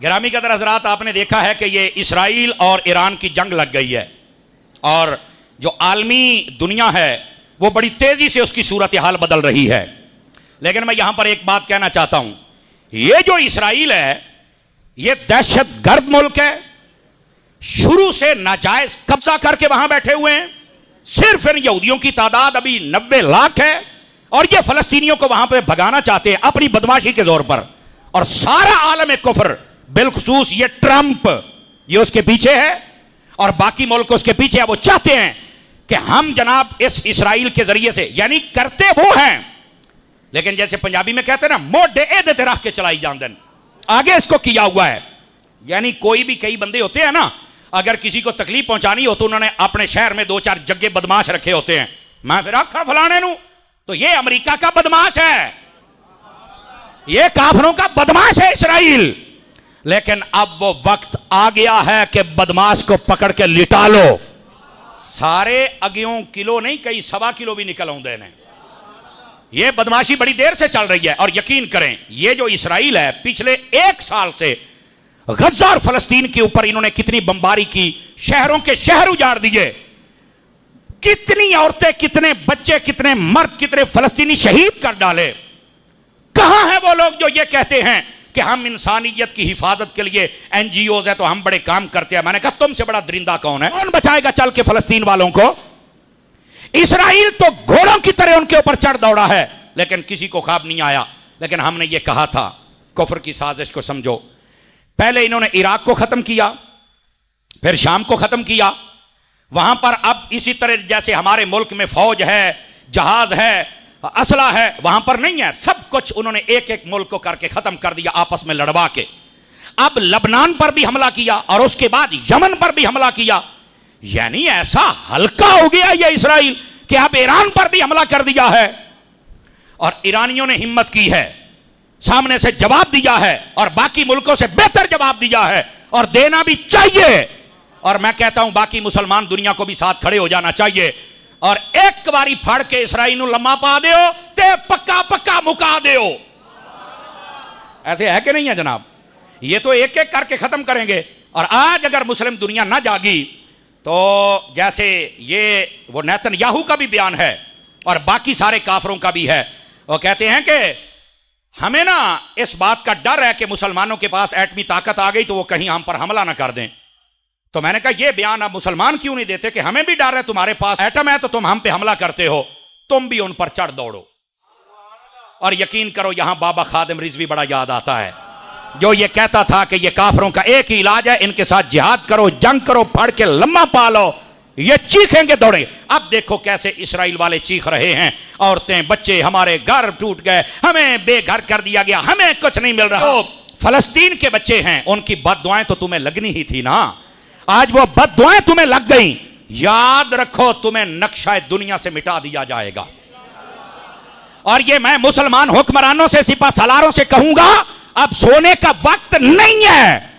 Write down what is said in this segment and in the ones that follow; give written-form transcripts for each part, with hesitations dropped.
गिरामी कदर हजरात, आपने देखा है कि ये इसराइल और ईरान की जंग लग गई है और जो आलमी दुनिया है वो बड़ी तेजी से उसकी सूरत हाल बदल रही है। लेकिन मैं यहां पर एक बात कहना चाहता हूं, ये जो इसराइल है ये दहशत गर्द मुल्क है, शुरू से नाजायज कब्जा करके वहां बैठे हुए हैं। सिर्फ इन यहूदियों की तादाद अभी 90 लाख है और ये फलस्तीनियों को वहां पे भगाना चाहते हैं अपनी बदमाशी के जोर पर। और सारा आलम कुफर, बिलखुसूस ये ट्रंप, ये उसके पीछे है और बाकी मुल्क उसके पीछे है। वो चाहते हैं कि हम जनाब इस इसराइल के जरिए से, यानी करते वो हैं लेकिन जैसे पंजाबी में कहते हैं ना, मोडे ए देते रख के चलाई जान, आगे इसको किया हुआ है। यानी कोई भी, कई बंदे होते हैं ना, अगर किसी को तकलीफ पहुंचानी हो तो उन्होंने अपने शहर में 2-4 जग्गे बदमाश रखे होते हैं। मैं फिर आखा फलाने नू, तो ये अमेरिका का बदमाश है, ये काफरों का बदमाश है इसराइल। लेकिन अब वो वक्त आ गया है कि बदमाश को पकड़ के लिटा लो। सारे अगियों किलो नहीं, कई 1.25 किलो भी निकल आउंदे ने। ये बदमाशी बड़ी देर से चल रही है और यकीन करें ये जो इसराइल है पिछले 1 साल से गजा और फलस्तीन के ऊपर इन्होंने कितनी बमबारी की, शहरों के शहर उजाड़ दिए, कितनी औरतें, कितने बच्चे, कितने मर्द, कितने फलस्तीनी शहीद कर डाले। कहां हैं वो लोग जो ये कहते हैं कि हम इंसानियत की हिफाजत के लिए एनजीओ है तो हम बड़े काम करते हैं। मैंने कहा तुमसे बड़ा दरिंदा कौन है? कौन बचाएगा चल के फलस्तीन वालों को? इसराइल तो घोड़ों की तरह उनके ऊपर चढ़ दौड़ा है लेकिन किसी को ख्वाब नहीं आया। लेकिन हमने ये कहा था, कुफ्र की साजिश को समझो। पहले इन्होंने इराक को खत्म किया, फिर शाम को खत्म किया, वहां पर अब इसी तरह जैसे हमारे मुल्क में फौज है, जहाज है, असला है, वहां पर नहीं है। सब कुछ उन्होंने एक एक मुल्क को करके खत्म कर दिया, आपस में लड़वा के। अब लबनान पर भी हमला किया और उसके बाद यमन पर भी हमला किया। यानी ऐसा हल्का हो गया यह इसराइल कि अब ईरान पर भी हमला कर दिया है। और ईरानियों ने हिम्मत की है, सामने से जवाब दिया है और बाकी मुल्कों से बेहतर जवाब दिया है और देना भी चाहिए। और मैं कहता हूं बाकी मुसलमान दुनिया को भी साथ खड़े हो जाना चाहिए और एक बारी फाड़ के इसराइल लम्मा पा दो ते पक्का पक्का मुका दो। ऐसे है कि नहीं है जनाब? ये तो एक एक करके खत्म करेंगे। और आज अगर मुस्लिम दुनिया ना जागी तो जैसे ये वो नेतन्याहू का भी बयान है और बाकी सारे काफरों का भी है, वो कहते हैं कि हमें ना इस बात का डर है कि मुसलमानों के पास एटमी ताकत आ गई तो वो कहीं हम पर हमला ना कर दें। तो मैंने कहा ये बयान अब मुसलमान क्यों नहीं देते कि हमें भी डर है, तुम्हारे पास एटम है तो तुम हम पे हमला करते हो, तुम भी उन पर चढ़ दौड़ो। और यकीन करो यहां बाबा खादिम रिजवी बड़ा याद आता है जो ये कहता था कि ये काफरों का एक ही इलाज है, इनके साथ जिहाद करो, जंग करो, फाड़ के लम्मा पालो, ये चीखेंगे दौड़े। अब देखो कैसे इसराइल वाले चीख रहे हैं, औरतें बच्चे, हमारे घर टूट गए, हमें बेघर कर दिया गया, हमें कुछ नहीं मिल रहा। तो फलस्तीन के बच्चे हैं, उनकी बददुआएं तो तुम्हें लगनी ही थी ना। आज वो बददुआएं तुम्हें लग गई, याद रखो तुम्हें नक्शा दुनिया से मिटा दिया जाएगा। और ये मैं मुसलमान हुक्मरानों से, सिपा सलारों से कहूंगा, अब सोने का वक्त नहीं है।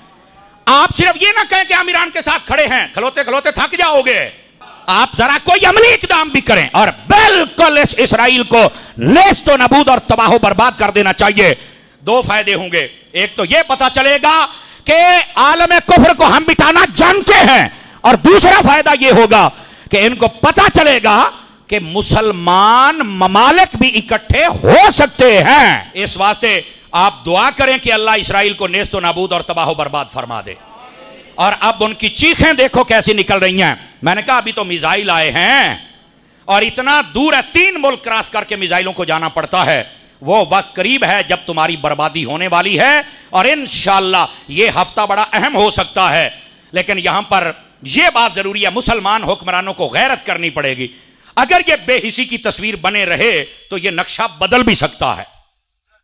आप सिर्फ ये ना कहें कि हम ईरान के साथ खड़े हैं, खलोते खलोते थक जाओगे। आप जरा कोई अमली इकदाम भी करें और बिल्कुल इस इसराइल को नेस्त व नबूद और तबाह बर्बाद कर देना चाहिए। 2 फायदे होंगे, एक तो ये पता चलेगा कि आलम कुफ्र को हम मिटाना जानते हैं और दूसरा फायदा ये होगा कि इनको पता चलेगा कि मुसलमान ममालिक भी इकट्ठे हो सकते हैं। इस वास्ते आप दुआ करें कि अल्लाह इसराइल को नेस्त व नाबूद और तबाह बर्बाद फरमा दे। और अब उनकी चीखें देखो कैसी निकल रही हैं। मैंने कहा अभी तो मिसाइल आए हैं और इतना दूर है, 3 मुल्क क्रॉस करके मिसाइलों को जाना पड़ता है। वो वक्त करीब है जब तुम्हारी बर्बादी होने वाली है और इंशाअल्लाह ये हफ्ता बड़ा अहम हो सकता है। लेकिन यहां पर यह बात जरूरी है, मुसलमान हुक्मरानों को गैरत करनी पड़ेगी। अगर ये बेहिसी की तस्वीर बने रहे तो यह नक्शा बदल भी सकता है,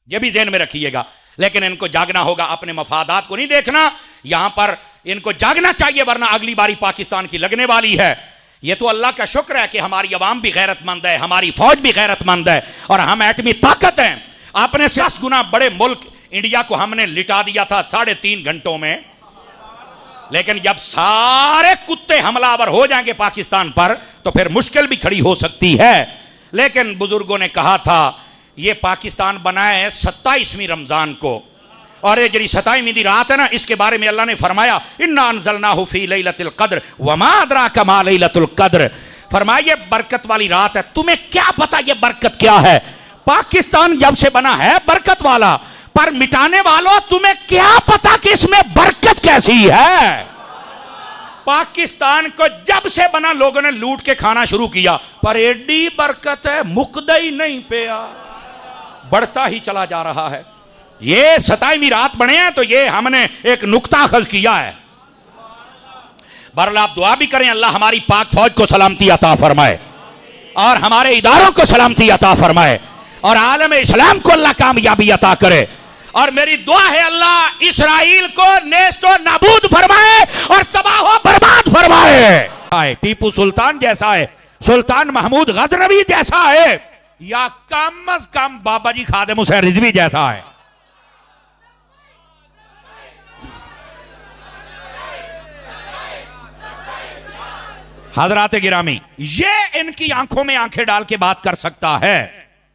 यह भी ज़हन में रखिएगा। लेकिन इनको जागना होगा, अपने मफादात को नहीं देखना। यहां पर इनको जागना चाहिए वरना अगली बारी पाकिस्तान की लगने वाली है। यह तो अल्लाह का शुक्र है कि हमारी अवाम भी गैरतमंद है, हमारी फौज भी गैरतमंद है और हम एटमी ताकत हैं। आपने 10 गुना बड़े मुल्क इंडिया को हमने लिटा दिया था 3.5 घंटों में। लेकिन जब सारे कुत्ते हमलावर हो जाएंगे पाकिस्तान पर तो फिर मुश्किल भी खड़ी हो सकती है। लेकिन बुजुर्गों ने कहा था ये पाकिस्तान बना है 27वीं रमजान को और ये जी 27वीं दी रात है ना, इसके बारे में अल्लाह ने फरमाया इन्ना अंज़लनाहु फी लैलतिल क़द्र वमा अदराका मा लैलतुल क़द्र। फरमाया ये बरकत वाली रात है, तुम्हें क्या पता ये बरकत क्या है। पाकिस्तान जब से बना है बरकत वाला, पर मिटाने वालों तुम्हें क्या पता कि इसमें बरकत कैसी है। पाकिस्तान को जब से बना लोगों ने लूट के खाना शुरू किया, पर एडी बरकत है मुकदा ही नहीं पिया, बढ़ता ही चला जा रहा है। ये 27वीं रात बने हैं तो ये हमने एक नुक्ता अखज़ किया है। बहरहाल आप दुआ भी करें अल्लाह हमारी पाक फौज को सलामती अता फरमाए और हमारे इदारों को सलामती अता फरमाए और आलम इस्लाम को अल्लाह कामयाबी अता करे। और मेरी दुआ है अल्लाह इस्राइल को नेस्तो नाबूद फरमाए और तबाह बर्बाद फरमाए। टीपू सुल्तान जैसा है, सुल्तान महमूद गजनवी जैसा है, या कम अज कम बाबा जी खादिम हुसैन रिजवी जैसा है। हजरात गिरामी, ये इनकी आंखों में आंखें डाल के बात कर सकता है।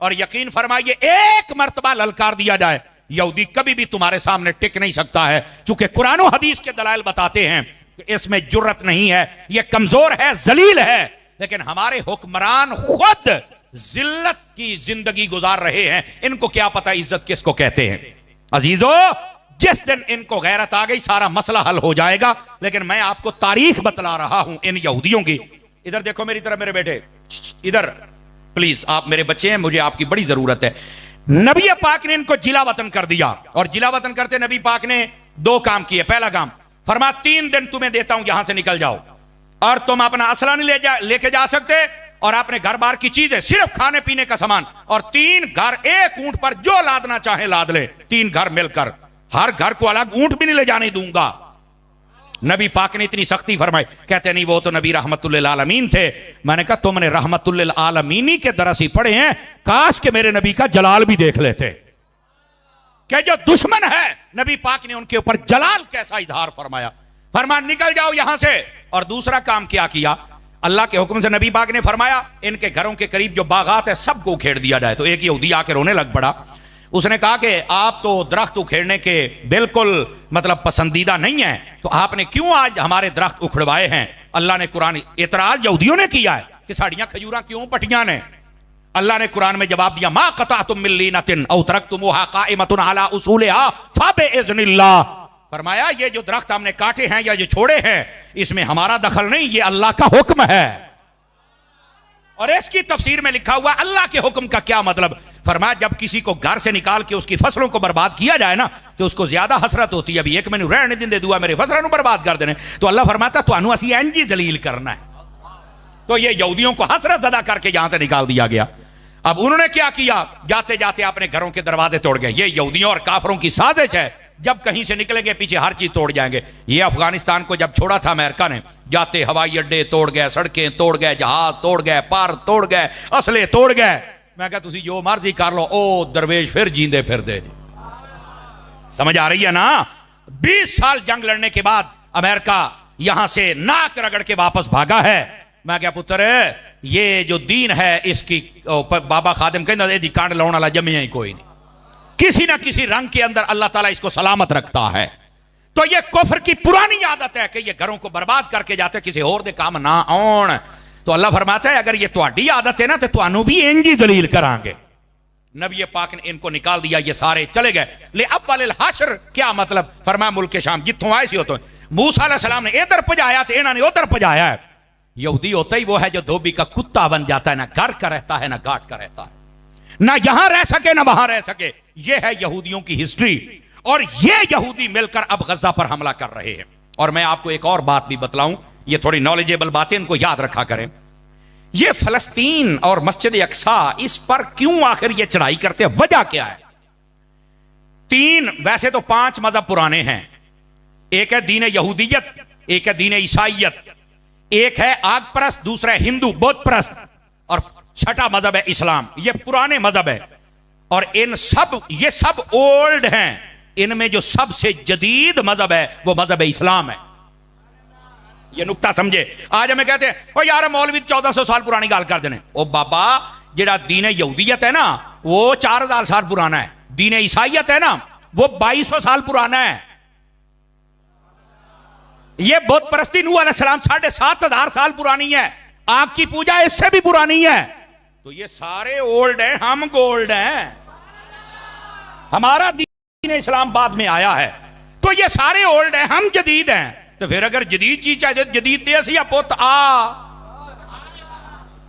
और यकीन फरमाइए एक मर्तबा ललकार दिया जाए, यहूदी कभी भी तुम्हारे सामने टिक नहीं सकता है, क्योंकि कुरान और हदीस के दलाइल बताते हैं कि इसमें जुर्रत नहीं है, यह कमजोर है, जलील है। लेकिन हमारे हुक्मरान खुद जिल्लत की जिंदगी गुजार रहे हैं, इनको क्या पता इज्जत किसको कहते हैं। अजीजों, जिस दिन इनको गैरत आ गई सारा मसला हल हो जाएगा। लेकिन मैं आपको तारीख बतला रहा हूं इन यहूदियों की। इधर देखो मेरी तरफ मेरे बेटे, इधर प्लीज, आप मेरे बच्चे हैं, मुझे आपकी बड़ी जरूरत है। नबी पाक ने इनको जिला वतन कर दिया और जिला वतन करते नबी पाक ने दो काम किए। पहला काम फरमा 3 दिन तुम्हें देता हूं, यहां से निकल जाओ और तुम अपना असला नहीं लेके जा सकते और अपने घर बार की चीजें, सिर्फ खाने पीने का सामान, और 3 घर एक ऊंट पर जो लादना चाहे लाद ले, 3 घर मिलकर, हर घर को अलग ऊंट भी नहीं ले जाने दूंगा। नबी पाक ने इतनी सख्ती फरमाई। कहते नहीं वो तो नबी रहमतुल्लिल आलमीन थे। मैंने कहा तुमने रहमतुल्लिल आलमीनी के दरस ही पढ़े हैं, काश के मेरे नबी का जलाल भी देख लेते। क्या जो दुश्मन है नबी पाक ने उनके ऊपर जलाल कैसा इजहार फरमाया। फरमाया निकल जाओ यहां से। और दूसरा काम क्या किया, अल्लाह के हुक्म से नबी पाक ने फरमाया इनके घरों के करीब जो बागात है सबको उखेड़ दिया जाए। तो एक यहूदी आके रोने लग पड़ा। उसने कहा कि आप तो दरख्त उखेड़ने के बिल्कुल मतलब पसंदीदा नहीं है, तो आपने क्यों आज हमारे दरख्त उखड़वाए हैं। अल्लाह ने कुरान, इतराज यहूदियों ने किया है कि साड़ियां खजूरा क्यों पटियां ने। अल्लाह ने कुरान में जवाब दिया मा क़तअतुम मिन लीनतिन औ तरक्तुमूहा क़ाइमतुन अला उसूलिहा फ़बिइज़्निल्लाह। फरमाया ये जो दरख्त हमने काटे हैं या जो छोड़े हैं इसमें हमारा दखल नहीं, ये अल्लाह का हुक्म है। और इसकी तफसीर में लिखा हुआ अल्लाह के हुक्म का क्या मतलब। फरमाया जब किसी को घर से निकाल के उसकी फसलों को बर्बाद किया जाए ना तो उसको ज्यादा हसरत होती है। अभी एक मैंने रहने दिन दे दुआ मेरे फसलों बर्बाद कर देने, तो अल्लाह फरमाता तुहानू असी इंज जलील करना है। तो ये यहूदियों को हसरत अदा करके यहां से निकाल दिया गया। अब उन्होंने क्या किया, जाते जाते अपने घरों के दरवाजे तोड़ गए। ये यहूदियों और काफरों की साजिश है, जब कहीं से निकलेंगे पीछे हर चीज तोड़ जाएंगे। ये अफगानिस्तान को जब छोड़ा था अमेरिका ने, जाते हवाई अड्डे तोड़ गए, सड़कें तोड़ गए, जहाज तोड़ गए, पार तोड़ गए, असले तोड़ गए। मैं कहा तुसी जो मर्जी कर लो, ओ दरवेश फिर जींदे फिर दे। समझ आ रही है ना। 20 साल जंग लड़ने के बाद अमेरिका यहां से नाक रगड़ के वापस भागा है। मैं क्या पुत्र ये जो दीन है इसकी बाबा खादिम कहते कांड लाने वाला जमिया ही कोई नहीं, किसी ना किसी रंग के अंदर अल्लाह ताला इसको सलामत रखता है। तो ये कुफ्र की पुरानी आदत है कि ये घरों को बर्बाद करके जाते किसी और दे काम ना आउण। तो अल्लाह फरमाता है अगर ये तुम्हारी आदत है ना तो तुहानू भी इंज ही जलील करांगे। नबी पाक ने इनको निकाल दिया, ये सारे चले गए। ले अब वाले हशर क्या मतलब, फरमाया मुल्क शाम जितों आए सी हो तो मूसा अलैहि सलाम ने इधर पजाया तो इन्होंने उधर पजाया है। यहूदी होता ही वो है जो धोबी का कुत्ता बन जाता है, ना घर का रहता है ना घाट का रहता है, ना यहां रह सके ना वहां रह सके। यह है यहूदियों की हिस्ट्री। और ये यहूदी मिलकर अब गजा पर हमला कर रहे हैं। और मैं आपको एक और बात भी बतलाऊं, ये थोड़ी नॉलेजेबल बातें इनको याद रखा करें। ये फलस्तीन और मस्जिद अक्सा, इस पर क्यों आखिर ये चढ़ाई करते हैं, वजह क्या है। 3 वैसे तो 5 मजहब पुराने हैं। एक है दीन यहूदियत, एक है दीन ईसाइयत, एक है आग परस्त, दूसरा है हिंदू बौद्ध परस्त, और छठा मजहब है इस्लाम। ये पुराने मजहब है और ये सब ओल्ड हैं। इनमें जो सबसे जदीद मजहब है वो मजहब इस्लाम है। ये नुक्ता समझे। आज हमें कहते हैं ओ यार मौलवी 1400 साल पुरानी गाल कर देने। ओ बाबा जेड़ा दीन यहूदियत है ना वो 4000 साल पुराना है, दीन ईसाइयत है ना वो 2200 साल पुराना है। ये बुत परस्ती नूह अलैहिस्सलाम 7,500 साल पुरानी है। आग की पूजा इससे भी पुरानी है। तो ये सारे ओल्ड हैं, हम गोल्ड हैं। हमारा दीन इस्लाम बाद में आया है, तो ये सारे ओल्ड हैं, हम जदीद हैं। तो फिर अगर जदीद चीज चाहिए, जदीद तेज या पुत आ,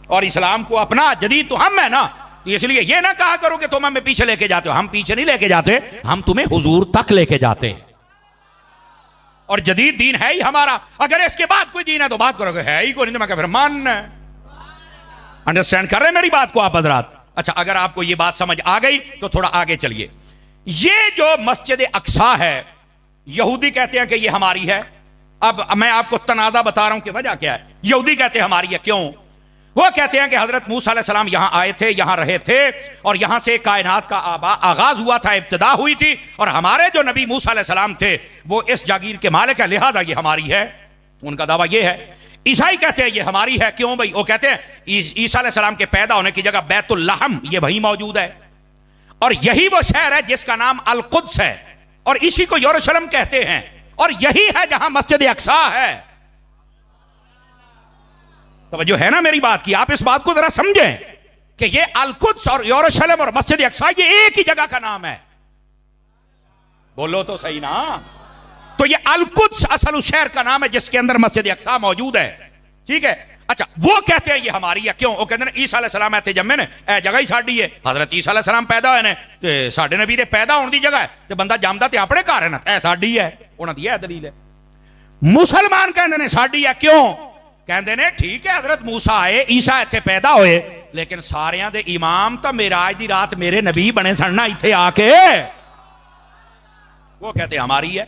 और इस्लाम को अपना, जदीद तो हम है ना। तो इसलिए ये ना कहा करो कि तुम हमें पीछे लेके जाते हो। हम पीछे नहीं लेके जाते, हम तुम्हें हुजूर तक लेके जाते हैं। और जदीद दीन है ही हमारा। अगर इसके बाद कोई दीन है तो बात करोगे, है ही कोई नहीं तो मैं फिर मान। अंडरस्टैंड कर रहे हैं मेरी बात को आप हजरात? अच्छा, अगर आपको ये बात समझ आ गई तो थोड़ा आगे चलिए। ये जो मस्जिद अक्सा है, यहूदी कहते हैं कि ये हमारी है। अब मैं आपको तनाज़ा बता रहा हूं कि वजह क्या है। यहूदी कहते हैं हमारी है, क्यों? वो कहते हैं कि हजरत मूसा अलैहिस्सलाम यहां आए थे, यहां रहे थे, और यहां से कायनात का आगाज हुआ था, इब्तिदा हुई थी, और हमारे जो नबी मूसा अलैहिस्सलाम थे वो इस जागीर के मालिक है, लिहाजा ये हमारी है। उनका दावा ये है। ईसाई कहते हैं ये हमारी है, क्यों भाई? वो कहते हैं ईसा अलैहिस्सलाम के पैदा होने की जगह बैतुल लहम ये वही मौजूद है, और यही वो शहर है जिसका नाम अल कुद्स है, और इसी को यरूशलेम कहते हैं, और यही है जहां मस्जिद अक्सा है। तो जो है ना मेरी बात की, आप इस बात को जरा समझें कि ये अल कुद्स और यरूशलेम और मस्जिद अक्सा ये एक ही जगह का नाम है। बोलो तो सही ना। तो ये अल कुद्स असल उस शहर का नाम है जिसके अंदर मस्जिद अक्सा मौजूद है। ठीक है। अच्छा, वो कहते हैं ये हमारी है, क्यों? वो कहते हैं ईसा अलैहिस्सलाम ऐसे जम्मे ने, ए जगह ही साडी है। हजरत ईसा अलैहिस्सलाम पैदा होए ने ते साडे नबी दे पैदा होने दी जगह है, ते बंदा जमदा ते अपने घर है ना, ए साडी है। उन्हां दी दलील है। मुसलमान कहते हैं साडी है, क्यों? कहते ने ठीक है, हजरत मूसा आए, ईसा इत्थे पैदा होए, लेकिन सारियां दे इमाम तो मेराज दी रात मेरे नबी बने सन ना इत्थे आके। वो कहते हमारी है।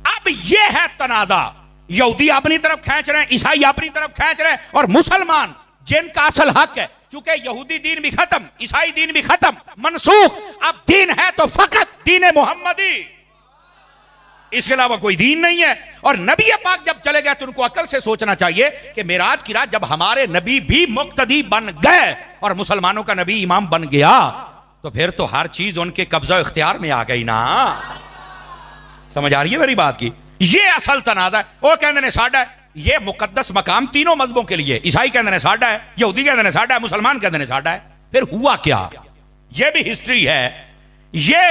अब ये है तनाजा। यहूदी अपनी तरफ खींच रहे हैं, ईसाई अपनी तरफ खींच रहे हैं, और मुसलमान जिनका असल हक है, चूंकि यहूदी दीन भी खत्म, ईसाई दीन भी खत्म, मनसूख, अब दीन है तो फकत दीन मोहम्मदी, इसके अलावा कोई दीन नहीं है। और नबी पाक जब चले गए तो उनको अकल से सोचना चाहिए कि मेराज की रात जब हमारे नबी भी मुक्तदी बन गए और मुसलमानों का नबी इमाम बन गया, तो फिर तो हर चीज उनके कब्जा इख्तियार में आ गई ना। समझ आ रही है मेरी बात की? ये असल तनाजा है। वो कहते हैं साडा है, ये मुकद्दस मकाम तीनों मजहबों के लिए। ईसाई कहते हैं साडा है, यहूदी कहते हैं साडा है, मुसलमान कहते हैं साडा है। फिर हुआ क्या? ये भी हिस्ट्री है। ये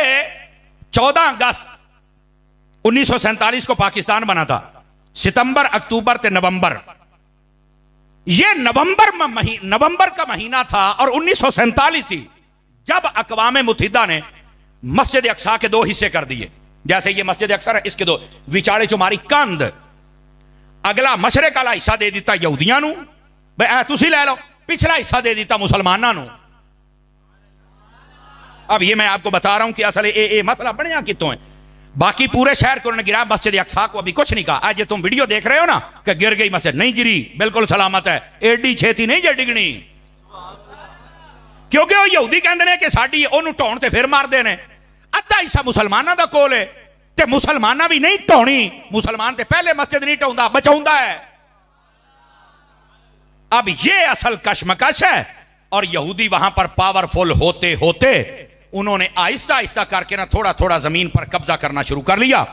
14 अगस्त 1947 को पाकिस्तान बना था। सितंबर, अक्टूबर ते नवंबर, ये नवंबर का महीना था, और 1947 थी जब अक़वाम मुत्तहिदा ने मस्जिद अक्सा के 2 हिस्से कर दिए। जैसे ये मस्जिद अक्सा है, इसके 2 विचाले चुमारी कंध, अगला मशरक वाला हिस्सा दे दिता यहूदियां नू, भाई तुसी ले लो, पिछला हिस्सा दे दिता मुसलमानों नू। अब ये मैं आपको बता रहा हूं कि असल ये मसला बनया कितों है। बाकी पूरे शहर को उन्होंने गिरा, मस्जिद अक्सा को अभी कुछ नहीं कहा। आज ये तुम वीडियो देख रहे हो ना कि गिर गई मस्जिद, नहीं गिरी, बिल्कुल सलामत है। एडी छेती नहीं जे डिगनी, क्योंकि वो यहूदी कहते हैं कि साडी ओनू ढाउण ते फिर मार देने। अद्धा हिस्सा मुसलमाना दा कोल है, ते मुसलमाना भी नहीं ढाउणी, मुसलमान ते पहले मस्जिद नहीं ढाउंदा, बचाउंदा है। अब ये असल कशमकश है। और यहूदी वहां पर पावरफुल होते होते उन्होंने आहिस्ता आहिस्ता करके ना थोड़ा थोड़ा जमीन पर कब्जा करना शुरू कर लिया,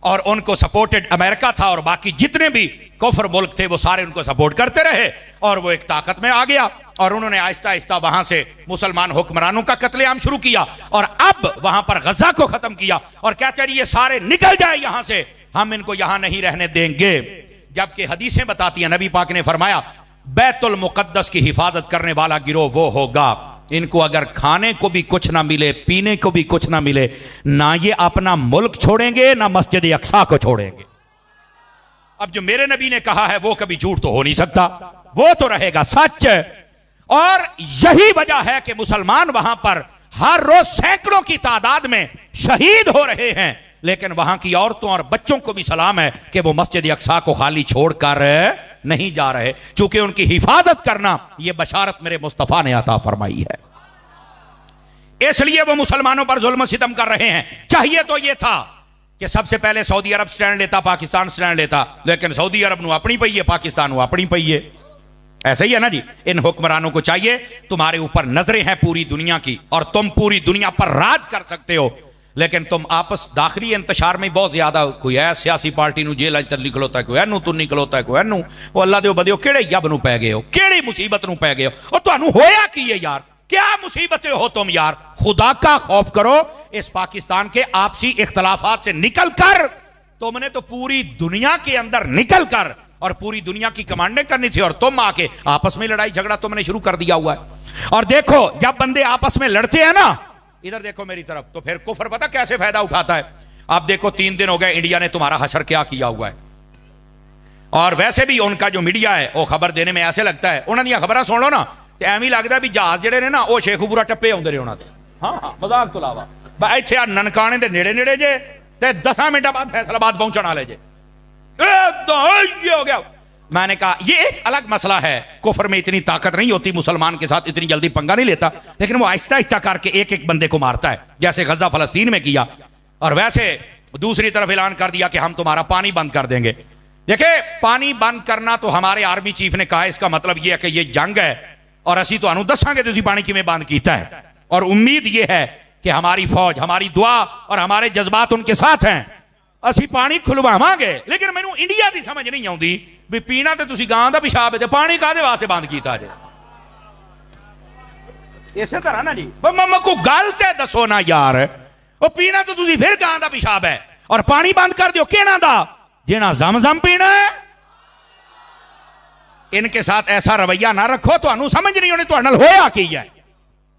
और उनको सपोर्टेड अमेरिका था, और बाकी जितने भी कुफर मुल्क थे वो सारे उनको सपोर्ट करते रहे, और वो एक ताकत में आ गया। और उन्होंने आहिस्ता आहिस्ता वहां से मुसलमान हुक्मरानों का कत्लेआम शुरू किया, और अब वहां पर गजा को खत्म किया, और कहते हैं ये सारे निकल जाए यहां से, हम इनको यहां नहीं रहने देंगे। जबकि हदीसें बताती हैं, नबी पाक ने फरमाया बैतुल मुकद्दस की हिफाजत करने वाला गिरोह वो होगा, इनको अगर खाने को भी कुछ ना मिले, पीने को भी कुछ ना मिले, ना ये अपना मुल्क छोड़ेंगे, ना मस्जिद अक्सा को छोड़ेंगे। अब जो मेरे नबी ने कहा है वो कभी झूठ तो हो नहीं सकता, वो तो रहेगा सच। और यही वजह है कि मुसलमान वहां पर हर रोज सैकड़ों की तादाद में शहीद हो रहे हैं, लेकिन वहां की औरतों और बच्चों को भी सलाम है कि वो मस्जिद अक्सा को खाली छोड़कर नहीं जा रहे, चूंकि उनकी हिफाजत करना यह बशारत मेरे मुस्तफा ने अता फरमाई है। इसलिए वो मुसलमानों पर जुल्म सितम कर रहे हैं। चाहिए तो यह था कि सबसे पहले सऊदी अरब स्टैंड लेता, पाकिस्तान स्टैंड लेता, लेकिन सऊदी अरब नू अपनी पई है, पाकिस्तान नू अपनी पई है। ऐसा ही है ना जी। इन हुक्मरानों को चाहिए तुम्हारे ऊपर नजरें हैं पूरी दुनिया की, और तुम पूरी दुनिया पर राज कर सकते हो, लेकिन तुम आपस दाखिली इंतशार में बहुत ज्यादा, कोई है सियासी पार्टी नूं जेल अंदर निकलोता है, कोई एनू तू निकलोता है, कोई एनू। वो अल्लाह दे बंदे किहड़े यब नूं पै गए हो, किहड़ी मुसीबत नूं पै गए हो, और तुहानूं होया की है यार, क्या मुसीबतें हो तुम यार। खुदा का खौफ करो। इस पाकिस्तान के आपसी इख्तलाफात से निकल कर तुमने तो पूरी दुनिया के अंदर निकल कर और पूरी दुनिया की कमांडें करनी थी, और तुम आके आपस में लड़ाई झगड़ा तुमने शुरू कर दिया हुआ है। और देखो जब बंदे आपस में लड़ते हैं ना, इधर देखो मेरी तरफ, तो फिर कुफर पता कैसे फायदा उठाता है। अब देखो 3 दिन हो गए इंडिया ने तुम्हारा हशर क्या किया हुआ है। और वैसे भी उनका जो मीडिया है वो खबर देने में ऐसे लगता है, उन्होंने खबर सुन लो ना तो एवं लगता भी जहाज जेडे ने ना वो शेखूपुरा टप्पे आते रहे उन्होंने। हाँ मजाक तो इलावा इतने आ ननकाने के नेड़े नेड़े जे 10 मिनट बाद फैसलाबाद पहुंचने वाले जे, ये हो गया। मैंने कहा ये एक अलग मसला है, कुफर में इतनी ताकत नहीं होती, मुसलमान के साथ इतनी जल्दी पंगा नहीं लेता, लेकिन वो आहिस्ता आहिस्ता करके एक एक बंदे को मारता है, जैसे गजा फलस्तीन में किया। और वैसे दूसरी तरफ ऐलान कर दिया कि हम तुम्हारा पानी बंद कर देंगे। देखे पानी बंद करना तो हमारे आर्मी चीफ ने कहा, इसका मतलब यह है कि यह जंग है और असी तो दसांगे तुसीं पानी किवें बंद कीता है। और उम्मीद यह है कि हमारी फौज, हमारी दुआ और हमारे जज्बात उनके साथ हैं, असी पानी खुलवावांगे। लेकिन मैनू इंडिया की समझ नहीं आती भी पीना तो तुसीं गां दा पिशाब है, पानी काहदे वास्ते बंद कीता जे। इसे तरह ना जी को गल ते दसो ना यार, वो पीना तो तुसीं फिर गां दा पिशाब है और पानी बंद कर दियो केना दा, जिना जमजम पीना है। इनके साथ ऐसा रवैया ना रखो, तो समझ नहीं होनी तो होया की है।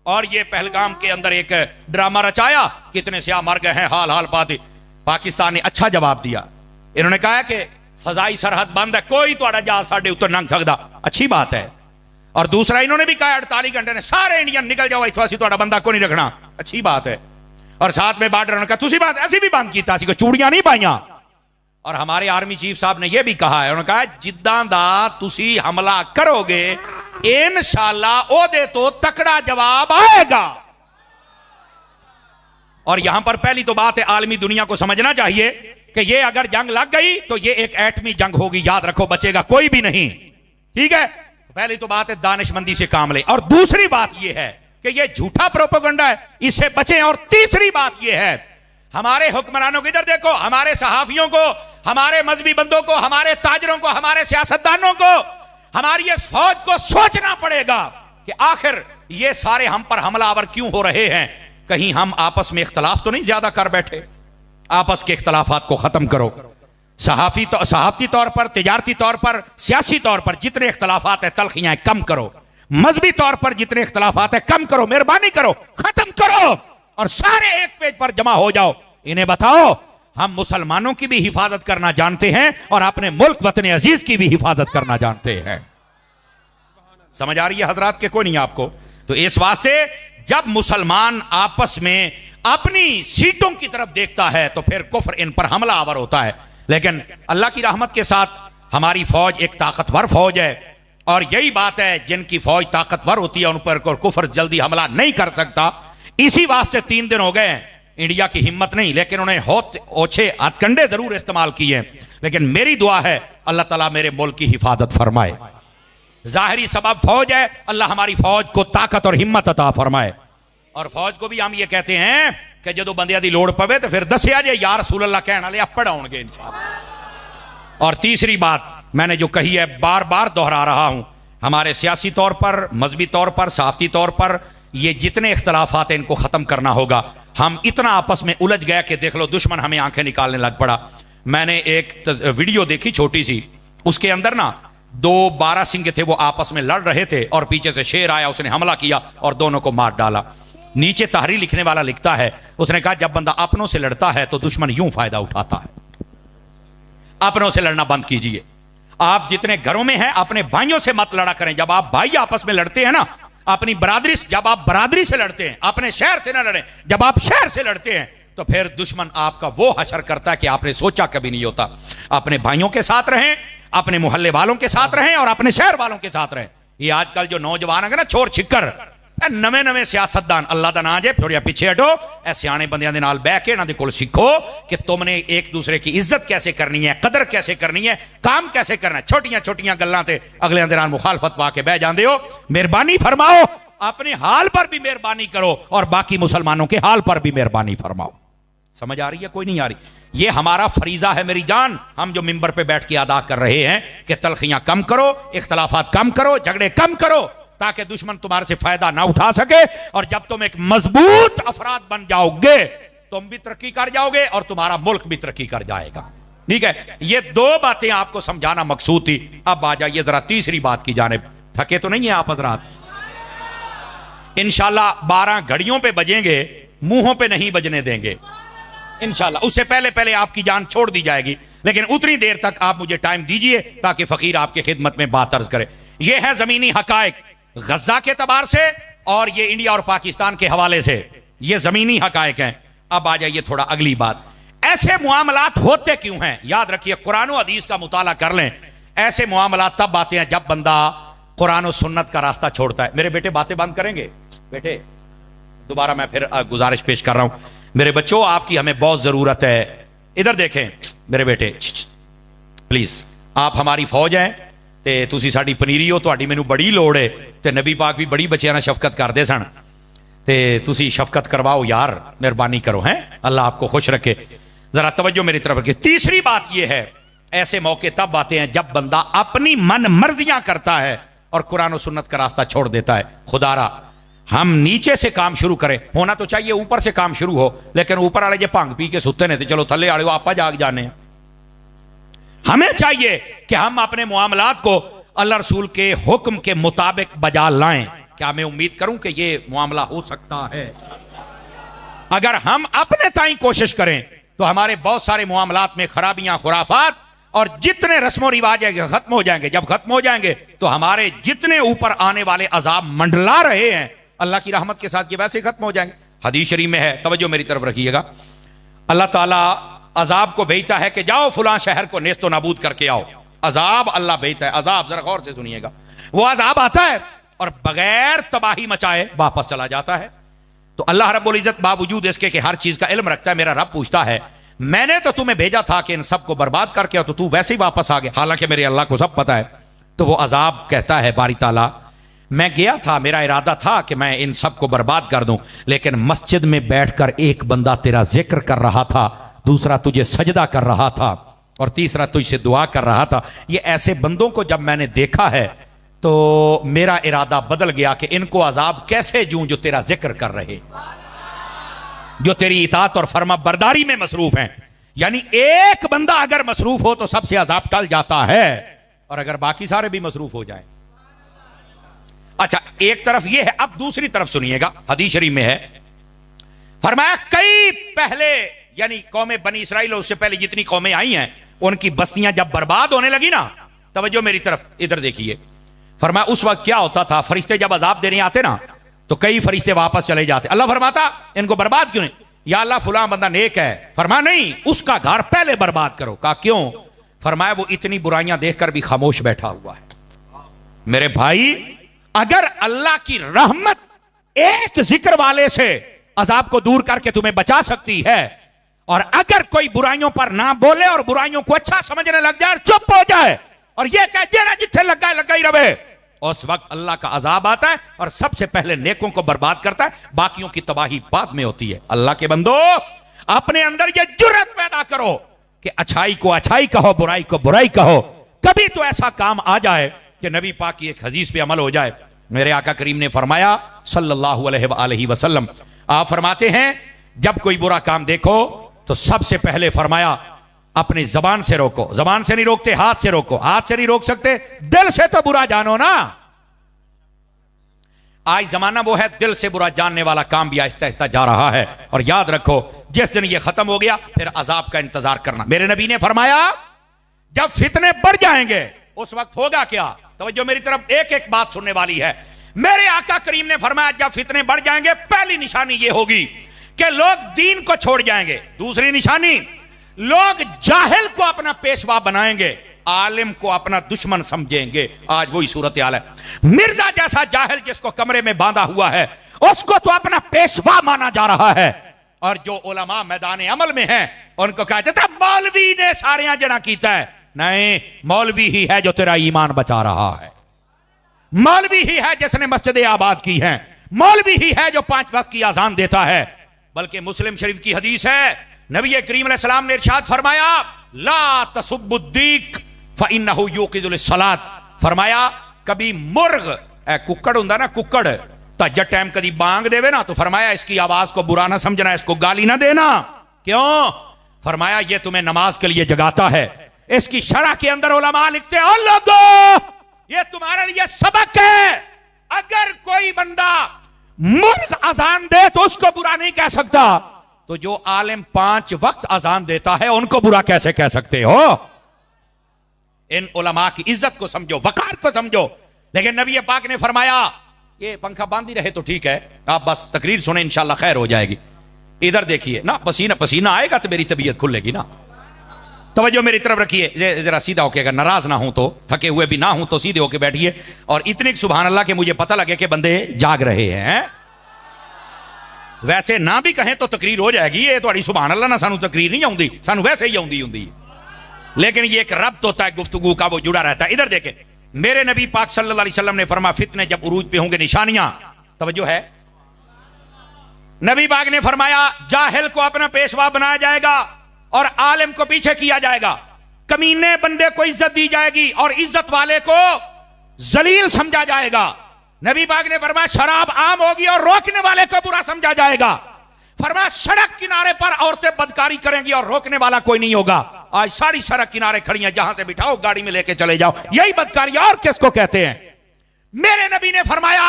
और ये पहलगाम के अंदर एक ड्रामा रचाया, कितने स्याह मर गए हैं, हाल हाल पाते। पाकिस्तान ने अच्छा जवाब दिया, इन्होंने कहा कि फजाई सरहद बंद है, कोई तुहाड़ा जहाज साडे उत्ते लंघ सकदा, अच्छी बात है। और दूसरा इन्होंने भी कहा 48 घंटे ने सारे इंडियन निकल जाओ इत्थों, असीं तुहाड़ा बंदा को नहीं रखना, अच्छी बात है। और साथ में बॉर्डर ने कहा तुसीं बात ऐसी भी बंद कीता, असीं कोई चूड़ियां नहीं पाईयां। और हमारे आर्मी चीफ साहब ने यह भी कहा है, उन्होंने कहा जिद्दां दा तुसीं हमला करोगे इंशाअल्लाह ओदे तो तकड़ा जवाब आएगा। और यहां पर पहली तो बात है, आलमी दुनिया को समझना चाहिए कि ये अगर जंग लग गई तो ये एक एटमी जंग होगी, याद रखो, बचेगा कोई भी नहीं, ठीक है। पहली तो बात है दानिशमंदी से काम ले, और दूसरी बात यह है कि ये झूठा प्रोपेगेंडा है, इससे बचें। और तीसरी बात यह है, हमारे हुक्मरानों को इधर देखो, हमारे सहाफियों को, हमारे मजहबी बंदों को, हमारे ताजरों को, हमारे सियासतदानों को, हमारी इस फौज को सोचना पड़ेगा कि आखिर ये सारे हम पर हमलावर क्यों हो रहे हैं। कहीं हम आपस में इख्तलाफ तो नहीं ज्यादा कर बैठे। आपस के इख्तलाफात को खत्म करो। सहाफती तौर पर, तिजारती तौर पर, सियासी तौर पर जितने इख्तलाफात है तलखियां कम करो। मजहबी तौर पर जितने इख्तलाफात है कम करो, मेहरबानी करो, खत्म करो, और सारे एक पेज पर जमा हो जाओ। इन्हें बताओ हम मुसलमानों की भी हिफाजत करना जानते हैं और अपने मुल्क वतन अजीज की भी हिफाजत करना जानते हैं। समझ आ रही है हजरात के कोई नहीं आपको? तो इस वास्ते जब मुसलमान आपस में अपनी सीटों की तरफ देखता है तो फिर कुफ्र इन पर हमला आवर होता है। लेकिन अल्लाह की रहमत के साथ हमारी फौज एक ताकतवर फौज है, और यही बात है जिनकी फौज ताकतवर होती है उन पर कुफ्र जल्दी हमला नहीं कर सकता। इसी वास्ते 3 दिन हो गए इंडिया की हिम्मत नहीं, लेकिन उन्हें ओछे हथकंडे जरूर इस्तेमाल किए। लेकिन मेरी दुआ है अल्लाह ताला मेरे मुल्क की हिफाजत फरमाए। जाहिरी सबब फौज है, अल्लाह हमारी फौज को ताकत और हिम्मत अता फरमाए। और फौज को भी हम ये कहते हैं कि जो बंदियां दी लोड़ पवे तो फिर दसिया जे या रसूल अल्लाह कहने वाले अपड़ आउणगे इंशाअल्लाह। और तीसरी बात मैंने जो कही है बार बार दोहरा रहा हूं, हमारे सियासी तौर पर, मजहबी तौर पर, सहाफती तौर पर ये जितने इख्तलाफात हैं इनको खत्म करना होगा। हम इतना आपस में उलझ गए कि देख लो दुश्मन हमें आंखें निकालने लग पड़ा। मैंने एक वीडियो देखी छोटी सी, उसके अंदर ना 2 बारहसिंगे थे, वो आपस में लड़ रहे थे और पीछे से शेर आया, उसने हमला किया और दोनों को मार डाला। नीचे तहरीर लिखने वाला लिखता है, उसने कहा जब बंदा अपनों से लड़ता है तो दुश्मन यूं फायदा उठाता है। अपनों से लड़ना बंद कीजिए। आप जितने घरों में हैं अपने भाइयों से मत लड़ा करें। जब आप भाई आपस में लड़ते हैं ना, अपनी बरादरी, जब आप बरादरी से लड़ते हैं, अपने शहर से ना लड़ें। जब आप शहर से लड़ते हैं तो फिर दुश्मन आपका वो हशर करता है कि आपने सोचा कभी नहीं होता। अपने भाइयों के साथ रहें, अपने मोहल्ले वालों के साथ रहें और अपने शहर वालों के साथ रहें। ये आजकल जो नौजवान है ना छोर छिक्कर, नवे नवे सियासतदान, अल्लाह का नाम है, थोड़ा पीछे हटो, ऐ सियाने बंदियां दे नाल बह के इन्हां दे कोल सीखो कि तुमने एक दूसरे की इज्जत कैसे करनी है, कदर कैसे करनी है, काम कैसे करना है। छोटियां छोटियां गल्लां ते अगले दे नाल मुखालफत पा के बह जांदे हो। मेहरबानी फरमाओ, अपने हाल पर भी मेहरबानी करो और बाकी मुसलमानों के हाल पर भी मेहरबानी फरमाओ। समझ आ रही है कोई नहीं आ रही? ये हमारा फरीजा है मेरी जान, हम जो मिंबर पे बैठ के अदा कर रहे हैं कि तलखियां कम करो, इख्तलाफात कम करो, झगड़े कम करो, ताकि दुश्मन तुम्हारे से फायदा ना उठा सके। और जब तुम एक मजबूत अफराद बन जाओगे, तुम भी तरक्की कर जाओगे और तुम्हारा मुल्क भी तरक्की कर जाएगा। ठीक है, ये दो बातें आपको समझाना मकसूद थी। अब आ जाइए जरा तीसरी बात की जानिब। थके तो नहीं है आप हजरात? इंशाल्लाह 12 घड़ियों पे बजेंगे, मुंहों पे नहीं बजने देंगे इंशाल्लाह। उससे पहले पहले आपकी जान छोड़ दी जाएगी, लेकिन उतनी देर तक आप मुझे टाइम दीजिए ताकि फकीर आपके खिदमत में बात अर्ज करे। ये है जमीनी हकायक गजा के तबार से, और ये इंडिया और पाकिस्तान के हवाले से, ये जमीनी हकायक हैं। अब आ जाइए थोड़ा अगली बात, ऐसे मुआमलात होते क्यों हैं? याद रखिए, कुरान और हदीस का मुताला कर लें। ऐसे मुआमलात तब आते हैं जब बंदा कुरान और सुन्नत का रास्ता छोड़ता है। मेरे बेटे बातें बंद करेंगे? बेटे दोबारा मैं फिर गुजारिश पेश कर रहा हूं, मेरे बच्चों आपकी हमें बहुत जरूरत है। इधर देखें मेरे बेटे, प्लीज, आप हमारी फौज हैं ते तुसी साडी पनीरी हो, तुहाडी मैनू बड़ी लोड़ है। ते नबी पाक भी बड़ी बच्चियां नाल शफकत करदे सन, ते तुसी शफकत करवाओ यार, मेहरबानी करो। हैं, अल्लाह आपको खुश रखे। जरा तवज्जो मेरी तरफ रखिए। तीसरी बात यह है, ऐसे मौके तब आते हैं जब बंदा अपनी मन मर्जियां करता है और कुरान और सुन्नत का रास्ता छोड़ देता है। खुदारा हम नीचे से काम शुरू करें, होना तो चाहिए ऊपर से काम शुरू हो, लेकिन ऊपर वाले जो भंग पी के सुते ने, तो चलो थले वाले आपा जाग जाने। हमें चाहिए कि हम अपने मुआमलात को अल्लाह रसूल के हुक्म के मुताबिक बजा लाएं। क्या मैं उम्मीद करूं कि ये मामला हो सकता है? अगर हम अपने ताई कोशिश करें तो हमारे बहुत सारे मामलात में खराबियां, खुराफात और जितने रस्मों रिवाज है खत्म हो जाएंगे। जब खत्म हो जाएंगे तो हमारे जितने ऊपर आने वाले अजाब मंडला रहे हैं अल्लाह की रहमत के साथ ये वैसे ही खत्म हो जाएंगे। हदीस शरीफ में है, तवज्जो मेरी तरफ रखिएगा, अल्लाह ताला अजाब को भेजता है कि जाओ फुलां शहर को नेस्तो नाबूद करके आओ। अजाब अल्लाह भेजता है, अजाब, जरा गौर से सुनिएगा। वो अजाब आता है और बगैर तबाही मचाए वापस चला जाता है। तो अल्लाह रब्बुल इज्जत बावजूद इसके कि हर चीज का इल्म रखता है, मेरा रब पूछता है मैंने तो तुम्हें भेजा था कि इन सबको बर्बाद करके, तो तू वैसे ही वापस आ गया, हालांकि मेरे अल्लाह को सब पता है। तो वो अजाब कहता है बारी ताला, मैं गया था, मेरा इरादा था कि मैं इन सबको बर्बाद कर दूं, लेकिन मस्जिद में बैठकर एक बंदा तेरा जिक्र कर रहा था, दूसरा तुझे सजदा कर रहा था और तीसरा तुझसे दुआ कर रहा था। ये ऐसे बंदों को जब मैंने देखा है तो मेरा इरादा बदल गया कि इनको अजाब कैसे दूं जो तेरा जिक्र कर रहे, जो तेरी इताअत और फर्मा बरदारी में मसरूफ हैं। यानी एक बंदा अगर मसरूफ हो तो सबसे अजाब टल जाता है, और अगर बाकी सारे भी मसरूफ हो जाएं। अच्छा, एक तरफ यह है, अब दूसरी तरफ सुनिएगा, हदीस शरीफ में है, फरमाया कई पहले यानी कौमें बनी इसराइल और उससे पहले जितनी कौमें आई हैं उनकी बस्तियां जब बर्बाद होने लगी ना, तवज्जो मेरी तरफ इधर देखिए, फरमाया उस वक्त क्या होता था, फरिश्ते जब अजाब देने आते ना तो कई फरिश्ते वापस चले जाते। अल्लाह फरमाता इनको बर्बाद क्यों नहीं? या अल्लाह फुलां बंदा नेक है। फरमाया नहीं, उसका घर पहले बर्बाद करो। कहा क्यों? फरमाया वो इतनी बुराइयां देखकर भी खामोश बैठा हुआ है। मेरे भाई, अगर अल्लाह की रहमत एक जिक्र वाले से अजाब को दूर करके तुम्हें बचा सकती है, और अगर कोई बुराइयों पर ना बोले और बुराइयों को अच्छा समझने लग जाए, चुप हो जाए और यह कहे जेड़ा जिथे लगा है लगा ही रहे, उस वक्त अल्लाह का अजाब आता है और सबसे पहले नेकों को बर्बाद करता है, बाकियों की तबाही बाद में होती है। अल्लाह के बंदो, अपने अंदर यह जुर्रत पैदा करो कि अच्छाई को अच्छाई कहो, बुराई को बुराई कहो। कभी तो ऐसा काम आ जाए कि नबी पाक की एक हदीस पे अमल हो जाए। मेरे आका करीम ने फरमाया सल्लल्लाहु अलैहि वसल्लम, आप फरमाते हैं जब कोई बुरा काम देखो तो सबसे पहले फरमाया अपनी जबान से रोको। जबान से नहीं रोकते, हाथ से रोको। हाथ से नहीं रोक सकते, दिल से तो बुरा जानो ना। आज जमाना वो है, दिल से बुरा जानने वाला काम भी आहिस्ता आहिस्ता जा रहा है। और याद रखो, जिस दिन ये खत्म हो गया फिर अजाब का इंतजार करना। मेरे नबी ने फरमाया जब फितने बढ़ जाएंगे उस वक्त होगा क्या? तवज्जो मेरी तरफ, एक एक बात सुनने वाली है। मेरे आका करीम ने फरमाया जब फितने बढ़ जाएंगे पहली निशानी ये होगी कि लोग दीन को छोड़ जाएंगे। दूसरी निशानी, लोग जाहिल को अपना पेशवा बनाएंगे, आलिम को अपना दुश्मन समझेंगे। आज वही सूरत हाल है। मिर्जा जैसा जाहिल जिसको कमरे में बांधा हुआ है उसको तो अपना पेशवा माना जा रहा है, और जो उलमा मैदान अमल में हैं उनको कहा जाता है मौलवी ने सारे जना कीता है। नहीं, मौलवी ही है जो तेरा ईमान बचा रहा है, मौलवी ही है जिसने मस्जिद आबाद की है, मौलवी ही है जो 5 वक्त की अजान देता है। बल्कि मुस्लिम शरीफ की हदीस है नबी करीम अलैहिस्सलाम ने इरशाद फरमाया, ला तसुब्बुद्दीक फइन्नहु यूक़िज़ुल सलात। फरमाया कभी मुर्ग कुक्कड़ हुंदा ना, कुक्कड़ तहज्जुद टाइम कभी बांग देवे ना, तो फरमाया इसकी आवाज को बुरा ना समझना, इसको गाली ना देना। क्यों? फरमाया ये तुम्हें नमाज के लिए जगाता है। इसकी शरह के अंदर उलमा लिखते हैं, लोगों ये तुम्हारे लिए सबक है। अगर कोई बंदा मुर्ग अजान दे तो उसको बुरा नहीं कह सकता, तो जो आलिम 5 वक्त अजान देता है उनको बुरा कैसे कह सकते हो? इन उलमा की इज्जत को समझो, वकार को समझो। लेकिन नबी पाक ने फरमाया ये पंखा बांध ही रहे तो ठीक है, आप बस तकरीर सुने इंशाल्लाह खैर हो जाएगी। इधर देखिए ना, पसीना पसीना आएगा तो मेरी तबीयत खुलेगी ना। तवज्जो मेरी तरफ रखिए, जरा सीधा होके, अगर नाराज ना हूं तो, थके हुए भी ना हूं तो सीधे होके बैठिए। और इतने सुभान अल्लाह के मुझे पता लगे कि बंदे जाग रहे हैं। वैसे ना भी कहें तो तकरीर हो जाएगी। ये थोड़ी सुभान अल्लाह ना, सानू तकरीर नहीं आउंदी, सानू वैसे ही आउंदी हुंदी। लेकिन ये एक रब्त होता है गुफ्तगू का, वो जुड़ा रहता है। इधर देखे, मेरे नबी पाक सल्लल्लाहु अलैहि वसल्लम ने फरमाया फितने जब उरूज पे होंगे, निशानियां, तवज्जो है, नबी पाक ने फरमाया जाहिल को अपना पेशवा बनाया जाएगा और आलिम को पीछे किया जाएगा। कमीने बंदे को इज्जत दी जाएगी और इज्जत वाले को जलील समझा जाएगा। नबी पाक ने फरमाया शराब आम होगी और रोकने वाले को बुरा समझा जाएगा। फरमाया सड़क किनारे पर औरतें बदकारी करेंगी और रोकने वाला कोई नहीं होगा। आज सारी सड़क किनारे खड़ी हैं, जहां से बिठाओ गाड़ी में लेके चले जाओ, यही बदकारी और किसको कहते हैं? मेरे नबी ने फरमाया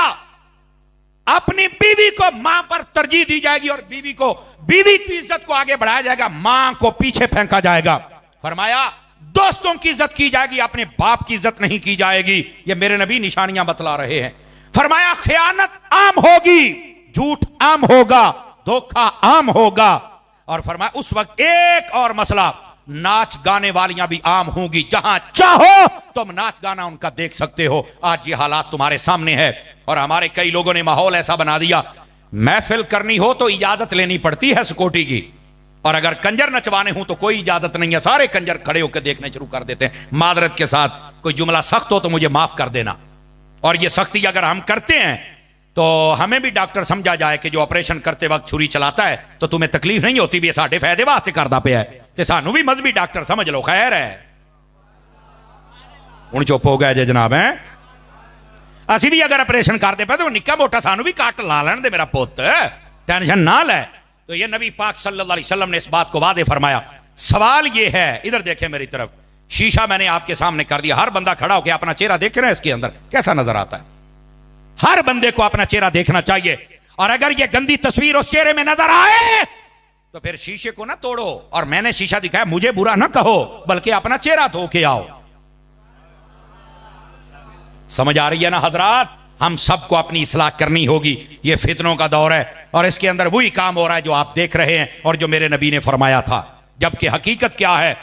अपनी बीवी को मां पर तरजीह दी जाएगी और बीवी की इज्जत को आगे बढ़ाया जाएगा, मां को पीछे फेंका जाएगा। फरमाया दोस्तों की इज्जत की जाएगी, अपने बाप की इज्जत नहीं की जाएगी। ये मेरे नबी निशानियां बतला रहे हैं। फरमाया खयानत आम होगी, झूठ आम होगा, धोखा आम होगा। और फरमाया उस वक्त एक और मसला, नाच गाने वालियां भी आम होंगी, जहां चाहो तुम नाच गाना उनका देख सकते हो। आज ये हालात तुम्हारे सामने है और हमारे कई लोगों ने माहौल ऐसा बना दिया, महफिल करनी हो तो इजाजत लेनी पड़ती है सिक्योरिटी की, और अगर कंजर नचवाने हो तो कोई इजाजत नहीं है, सारे कंजर खड़े होकर देखने शुरू कर देते हैं। मादरत के साथ कोई जुमला सख्त हो तो मुझे माफ कर देना। और ये सख्ती अगर हम करते हैं तो हमें भी डॉक्टर समझा जाए कि जो ऑपरेशन करते वक्त छुरी चलाता है तो तुम्हें तकलीफ नहीं होती, भी साढ़े फायदे वास्ते करदा पे है, ते सानू भी मजहबी डॉक्टर समझ लो, खैर है। हुण चुप हो गए जे जनाब, हैं असी भी अगर ऑपरेशन करते पे तो निक्का मोटा सानू भी कट ला लैन दे मेरा पुत, टेंशन ना ले। तो ये नबी पाक सल्लल्लाहु अलैहि वसल्लम ने इस बात को वादे फरमाया। सवाल ये है, इधर देखें मेरी तरफ, शीशा मैंने आपके सामने कर दिया, हर बंदा खड़ा होकर अपना चेहरा देख रहा है, इसके अंदर कैसा नजर आता है? हर बंदे को अपना चेहरा देखना चाहिए। और अगर ये गंदी तस्वीर उस चेहरे में नजर आए तो फिर शीशे को ना तोड़ो और मैंने शीशा दिखाया मुझे बुरा ना कहो, बल्कि अपना चेहरा धो के आओ। समझ आ रही है ना हजरात? हम सबको अपनी इस्लाह करनी होगी। ये फितनों का दौर है और इसके अंदर वही काम हो रहा है जो आप देख रहे हैं और जो मेरे नबी ने फरमाया था। जबकि हकीकत क्या है?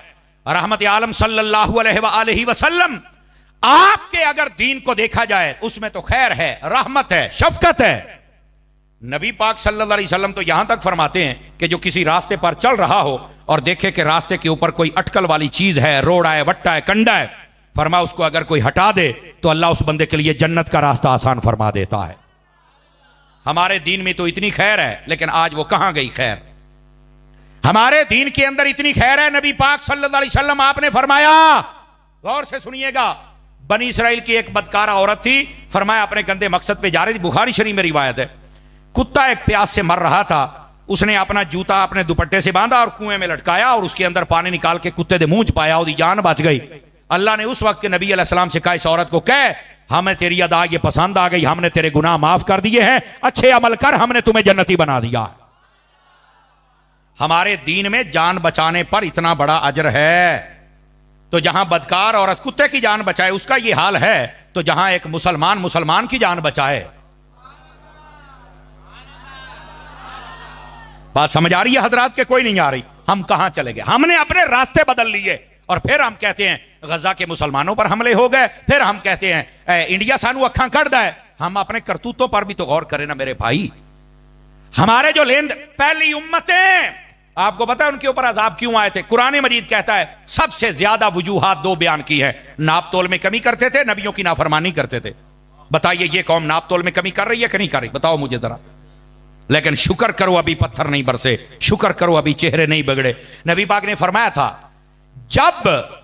रहमत आलम सल्लल्लाहु अलैहि वसल्लम, आपके अगर दीन को देखा जाए उसमें तो खैर है, रहमत है, शफकत है। नबी पाक सल्लल्लाहु अलैहि वसल्लम तो यहां तक फरमाते हैं कि जो किसी रास्ते पर चल रहा हो और देखे कि रास्ते के ऊपर कोई अटकल वाली चीज है, रोड़ा है, वट्टा है, कंडा है, फरमा उसको अगर कोई हटा दे तो अल्लाह उस बंदे के लिए जन्नत का रास्ता आसान फरमा देता है। हमारे दीन में तो इतनी खैर है, लेकिन आज वो कहां गई खैर? हमारे दीन के अंदर इतनी खैर है, नबी पाक सल्लल्लाहु अलैहि वसल्लम आपने फरमाया, गौर से सुनिएगा, बनी इसराइल की एक बदकारा औरत थी, फरमाया अपने गंदे मकसद पे जा रही थी, बुखारी शरीफ में रिवायत है, कुत्ता एक प्यास से मर रहा था, उसने अपना जूता अपने दुपट्टे से बांधा और कुएं में लटकाया और उसके अंदर पानी निकाल के कुत्ते दे मुंह च पाया, उसकी जान बच गई। अल्लाह ने उस वक्त के नबी अलैहिस्सलाम से कहा इस औरत को कह हमें तेरी अदा ये पसंद आ गई, हमने तेरे गुनाह माफ कर दिए हैं, अच्छे अमल कर, हमने तुम्हें जन्नती बना दिया। हमारे दीन में जान बचाने पर इतना बड़ा अजर है, तो जहां बदकार औरत कुत्ते की जान बचाए उसका ये हाल है, तो जहां एक मुसलमान की जान बचाए। बात समझ आ रही है हजरात के कोई नहीं आ रही? हम कहां चले गए? हमने अपने रास्ते बदल लिए और फिर हम कहते हैं गजा के मुसलमानों पर हमले हो गए, फिर हम कहते हैं इंडिया सानू अखा कट है। हम अपने करतूतों पर भी तो गौर करें ना मेरे भाई। हमारे जो पहली उम्मतें, आपको पता है उनके ऊपर अजाब क्यों आए थे? कुरान मजीद कहता है सबसे ज्यादा वजूहात दो बयान की है। नाप तोल में कमी करते थे, नबियों की नाफरमानी करते थे। बताइए ये कौम नाप तोल में कमी कर रही है कि नहीं कर रही? बताओ मुझे जरा। लेकिन शुक्र करो अभी पत्थर नहीं बरसे, शुक्र करो अभी चेहरे नहीं बिगड़े। नबी पाक ने फरमाया था जब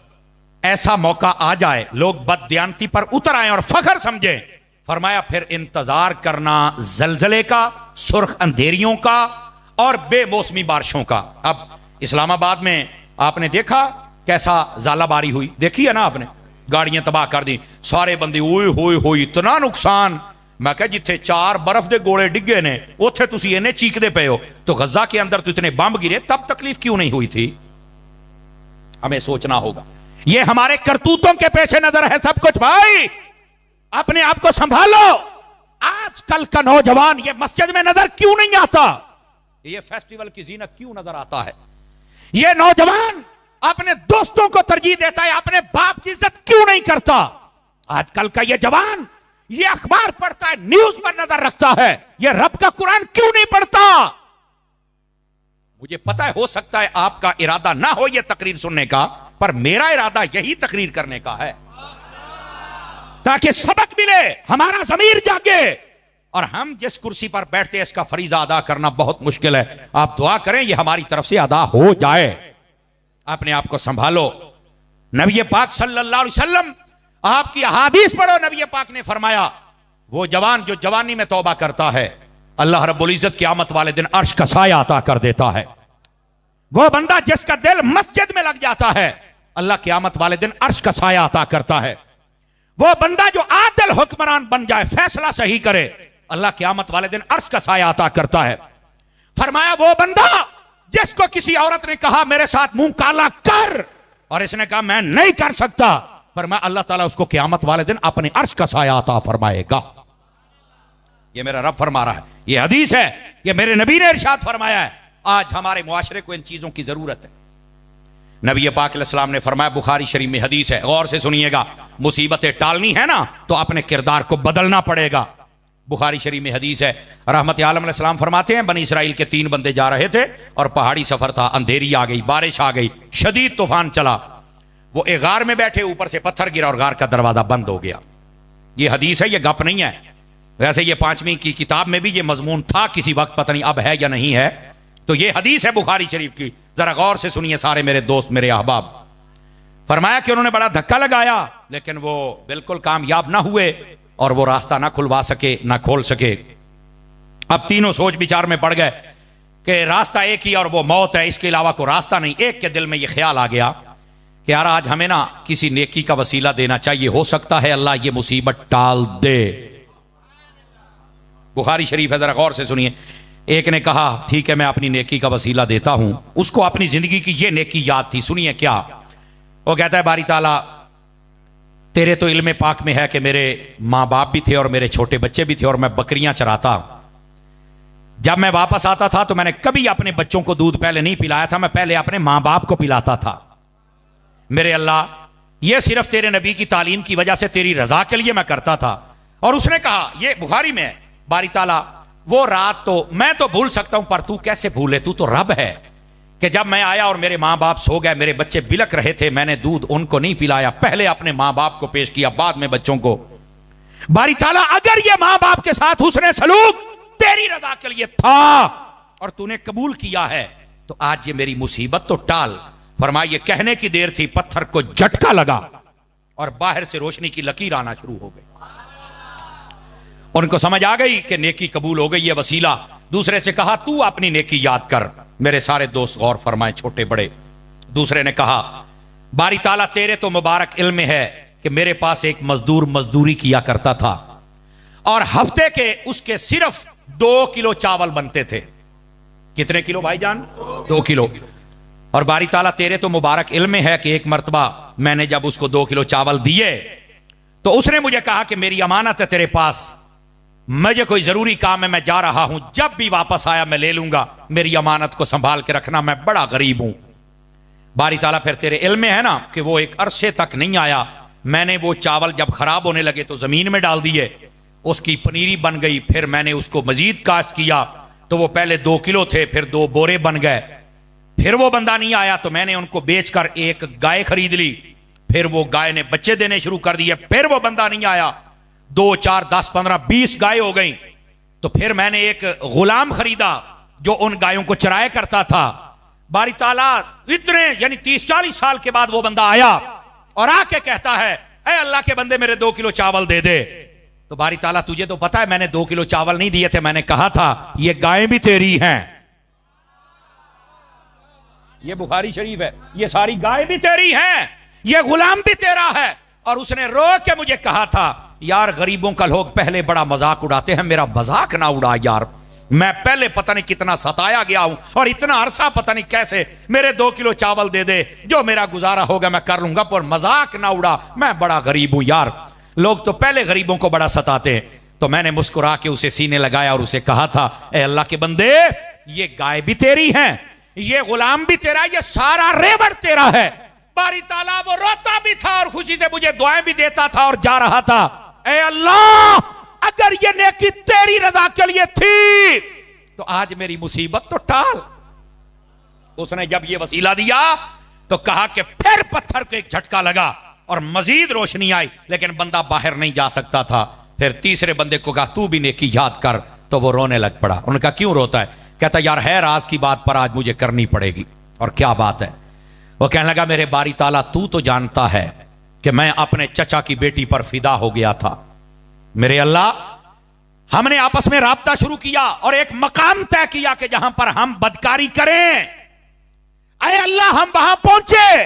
ऐसा मौका आ जाए लोग बददियानती पर उतर आए और फखर समझें, फरमाया फिर इंतजार करना जलजले का, सुर्ख अंधेरियों का और बेमौसमी बारिशों का। अब इस्लामाबाद में आपने देखा कैसा ज़ालाबारी हुई, देखी है ना आपने, गाड़ियां तबाह कर दी, सारे बंदे ओए होए होए इतना नुकसान। मैं कहा जिथे 4 बर्फ के गोले डिगे ने उथे तुसी इन्हें चीकते पे हो, तो गजा के अंदर तो इतने बम गिरे तब तकलीफ क्यों नहीं हुई थी? हमें सोचना होगा। ये हमारे करतूतों के पेशे नजर है सब कुछ। भाई अपने आप को संभालो। आजकल का नौजवान ये मस्जिद में नजर क्यों नहीं आता? ये फेस्टिवल की जीनत क्यों नजर आता है? ये नौजवान अपने दोस्तों को तरजीह देता है, अपने बाप की इज्जत क्यों नहीं करता? आजकल का ये जवान ये अखबार पढ़ता है, न्यूज पर नजर रखता है, ये रब का कुरान क्यों नहीं पढ़ता? मुझे पता है हो सकता है आपका इरादा ना हो ये तकरीर सुनने का, पर मेरा इरादा यही तकरीर करने का है ताकि सबक मिले, हमारा ज़मीर जागे और हम जिस कुर्सी पर बैठते हैं इसका फरीजा अदा करना बहुत मुश्किल है। आप दुआ करें ये हमारी तरफ से अदा हो जाए। अपने आप को संभालो। नबी पाक सल्लल्लाहु अलैहि वसल्लम, आपकी अहादीस पढ़ो, नबी पाक ने फरमाया वो जवान जो जवानी में तौबा करता है अल्लाह रब्बुल इज्जत क़यामत वाले दिन अर्श का साया अता कर देता है। वो बंदा जिसका दिल मस्जिद में लग जाता है अल्लाह क़यामत वाले दिन अर्श का साया अता करता है। वो बंदा जो आदिल हुक्मरान बन जाए, फैसला सही करे, अल्लाह क़यामत वाले दिन अर्श का साया अता करता है। फरमाया वो बंदा जिसको किसी औरत ने कहा मेरे साथ मुंह काला कर और इसने कहा मैं नहीं कर सकता, फरमाया अल्लाह ताला उसको क़यामत वाले दिन अपने अर्श का साया अता फरमाएगा। ये मेरा रब फरमा रहा है, ये हदीस है, ये मेरे नबी ने इरशाद फरमाया है। आज हमारे मुआशरे को इन चीजों की जरूरत है। नबी पाक अलैहिस्सलाम ने फरमाया, बुखारी शरीफ में हदीस है, गौर से सुनिएगा, मुसीबतें टालनी है ना तो अपने किरदार को बदलना पड़ेगा। बुखारी शरीफ में हदीस है, रहमत आलम अलैहिस्सलाम फरमाते हैं बनी इसराइल के 3 बंदे जा रहे थे और पहाड़ी सफर था, अंधेरी आ गई, बारिश आ गई, शदीद तूफान चला, वो एक गार में बैठे, ऊपर से पत्थर गिरा और गार का दरवाजा बंद हो गया। ये हदीस है, ये गप नहीं है। वैसे ये 5वीं की किताब में भी ये मजमून था किसी वक्त, पता नहीं अब है या नहीं है। तो ये हदीस है बुखारी शरीफ की, जरा गौर से सुनिए सारे मेरे दोस्त, मेरे अहबाब। फरमाया कि उन्होंने बड़ा धक्का लगाया लेकिन वो बिल्कुल कामयाब ना हुए और वो रास्ता ना खुलवा सके, ना खोल सके। अब तीनों सोच विचार में पड़ गए कि रास्ता एक ही और वो मौत है, इसके अलावा कोई रास्ता नहीं। एक के दिल में ये ख्याल आ गया कि यार आज हमें ना किसी नेकी का वसीला देना चाहिए, हो सकता है अल्लाह ये मुसीबत टाल दे। बुखारी शरीफ है, जरा गौर से सुनिए। एक ने कहा ठीक है मैं अपनी नेकी का वसीला देता हूं। उसको अपनी जिंदगी की ये नेकी याद थी, सुनिए क्या वो कहता है, बारी ताला तेरे तो इल्म पाक में है कि मेरे माँ बाप भी थे और मेरे छोटे बच्चे भी थे और मैं बकरियां चराता। जब मैं वापस आता था तो मैंने कभी अपने बच्चों को दूध पहले नहीं पिलाया था, मैं पहले अपने माँ बाप को पिलाता था। मेरे अल्लाह ये सिर्फ तेरे नबी की तालीम की वजह से तेरी रजा के लिए मैं करता था। और उसने कहा, ये बुखारी में है, बारी ताला वो रात तो मैं तो भूल सकता हूं पर तू कैसे भूले, तू तो रब है, कि जब मैं आया और मेरे माँ बाप सो गए, मेरे बच्चे बिलक रहे थे, मैंने दूध उनको नहीं पिलाया, पहले अपने माँ बाप को पेश किया, बाद में बच्चों को। बारी ताला अगर ये माँ बाप के साथ हुस्ने सलूक तेरी रजा के लिए था और तूने कबूल किया है तो आज ये मेरी मुसीबत तो टाल। फरमाया ये कहने की देर थी, पत्थर को झटका लगा और बाहर से रोशनी की लकीर आना शुरू हो गई। उनको समझ आ गई कि नेकी कबूल हो गई, ये वसीला। दूसरे से कहा तू अपनी नेकी याद कर। मेरे सारे दोस्त गौर फरमाए, छोटे बड़े। दूसरे ने कहा बारी ताला तेरे तो मुबारक इल्म है कि मेरे पास एक मजदूर मजदूरी किया करता था और हफ्ते के उसके सिर्फ 2 किलो चावल बनते थे। कितने किलो भाईजान? 2 किलो। और बारी ताला तेरे तो मुबारक इल्म है कि एक मर्तबा मैंने जब उसको 2 किलो चावल दिए तो उसने मुझे कहा कि मेरी अमानत है तेरे पास, मुझे कोई जरूरी काम है, मैं जा रहा हूं, जब भी वापस आया मैं ले लूंगा, मेरी अमानत को संभाल के रखना, मैं बड़ा गरीब हूं। बारी ताला फिर तेरे इल्म में है ना कि वो एक अरसे तक नहीं आया, मैंने वो चावल जब खराब होने लगे तो जमीन में डाल दिए, उसकी पनीरी बन गई, फिर मैंने उसको मजीद काश्त किया तो वो पहले 2 किलो थे, फिर 2 बोरे बन गए, फिर वो बंदा नहीं आया तो मैंने उनको बेचकर एक गाय खरीद ली, फिर वो गाय ने बच्चे देने शुरू कर दिए, फिर वो बंदा नहीं आया, 2, 4, 10, 15, 20 गाय हो गई, तो फिर मैंने एक गुलाम खरीदा जो उन गायों को चराया करता था। बारी ताला इतने यानी 30-40 साल के बाद वो बंदा आया और आके कहता है, ऐ अल्लाह के बंदे मेरे 2 किलो चावल दे दे। तो बारी ताला तुझे तो पता है मैंने 2 किलो चावल नहीं दिए थे, मैंने कहा था ये गायें भी तेरी हैं। ये बुखारी शरीफ है, ये सारी गायें भी तेरी हैं, ये गुलाम भी तेरा है। और उसने रो के मुझे कहा था, यार गरीबों का लोग पहले बड़ा मजाक उड़ाते हैं, मेरा मजाक ना उड़ा यार, मैं पहले पता नहीं कितना सताया गया हूं और इतना अरसा पता नहीं कैसे, मेरे 2 किलो चावल दे दे, जो मेरा गुजारा होगा मैं कर लूंगा, पर मजाक ना उड़ा, मैं बड़ा गरीब हूं यार। लोग तो पहले गरीबों को बड़ा सताते हैं। तो मैंने मुस्कुरा के उसे सीने लगाया और उसे कहा था, ए अल्लाह के बंदे, ये गाय भी तेरी है, ये गुलाम भी तेरा, ये सारा रेवड़ तेरा है। बारी ताला वो रोता भी था और खुशी से मुझे दुआएं भी देता था और जा रहा था, ए अल्लाह अगर ये नेकी तेरी रजा के लिए थी तो आज मेरी मुसीबत तो टाल। उसने जब ये वसीला दिया तो कहा कि फिर पत्थर को एक झटका लगा और मजीद रोशनी आई, लेकिन बंदा बाहर नहीं जा सकता था। फिर तीसरे बंदे को कहा तू भी नेकी याद कर, तो वो रोने लग पड़ा। उन्होंने कहा क्यों रोता है? कहता यार है राज की बात पर आज मुझे करनी पड़ेगी। और क्या बात है? वो कहने लगा मेरे बारी ताला तू तो जानता है कि मैं अपने चचा की बेटी पर फिदा हो गया था। मेरे अल्लाह हमने आपस में राब्ता शुरू किया और एक मकाम तय किया कि जहां पर हम बदकारी करें। अरे अल्लाह हम वहां पहुंचे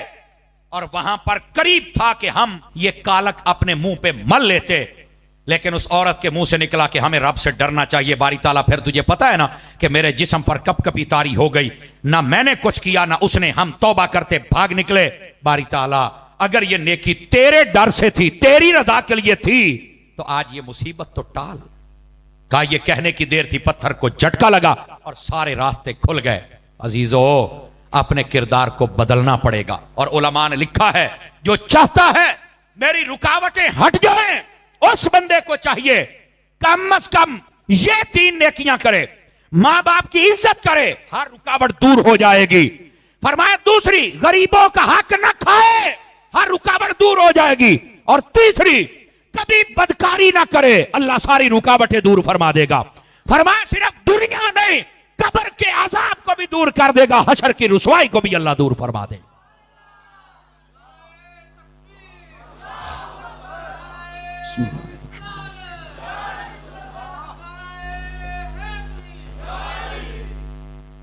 और वहां पर करीब था कि हम ये कालक अपने मुंह पे मल लेते, लेकिन उस औरत के मुंह से निकला कि हमें रब से डरना चाहिए। बारी ताला फिर तुझे पता है ना कि मेरे जिस्म पर कपकपी तारी हो गई, ना मैंने कुछ किया ना उसने, हम तौबा करते भाग निकले। बारी ताला अगर ये नेकी तेरे डर से थी, तेरी रजा के लिए थी, तो आज ये मुसीबत तो टाल। कहा ये कहने की देर थी, पत्थर को झटका लगा और सारे रास्ते खुल गए। अजीजो अपने किरदार को बदलना पड़ेगा। और उलमा ने लिखा है जो चाहता है मेरी रुकावटें हट जाएं, उस बंदे को चाहिए कम से कम ये 3 नेकियां करे, मां बाप की इज्जत करे, हर रुकावट दूर हो जाएगी। फरमाया दूसरी गरीबों का हक न खाए, हर रुकावट दूर हो जाएगी। और तीसरी कभी बदकारी ना करे, अल्लाह सारी रुकावटें दूर फरमा देगा। फरमाया सिर्फ दुनिया नहीं, कब्र के अजाब को भी दूर कर देगा, हशर की रुसवाई को भी अल्लाह दूर फरमा देगा।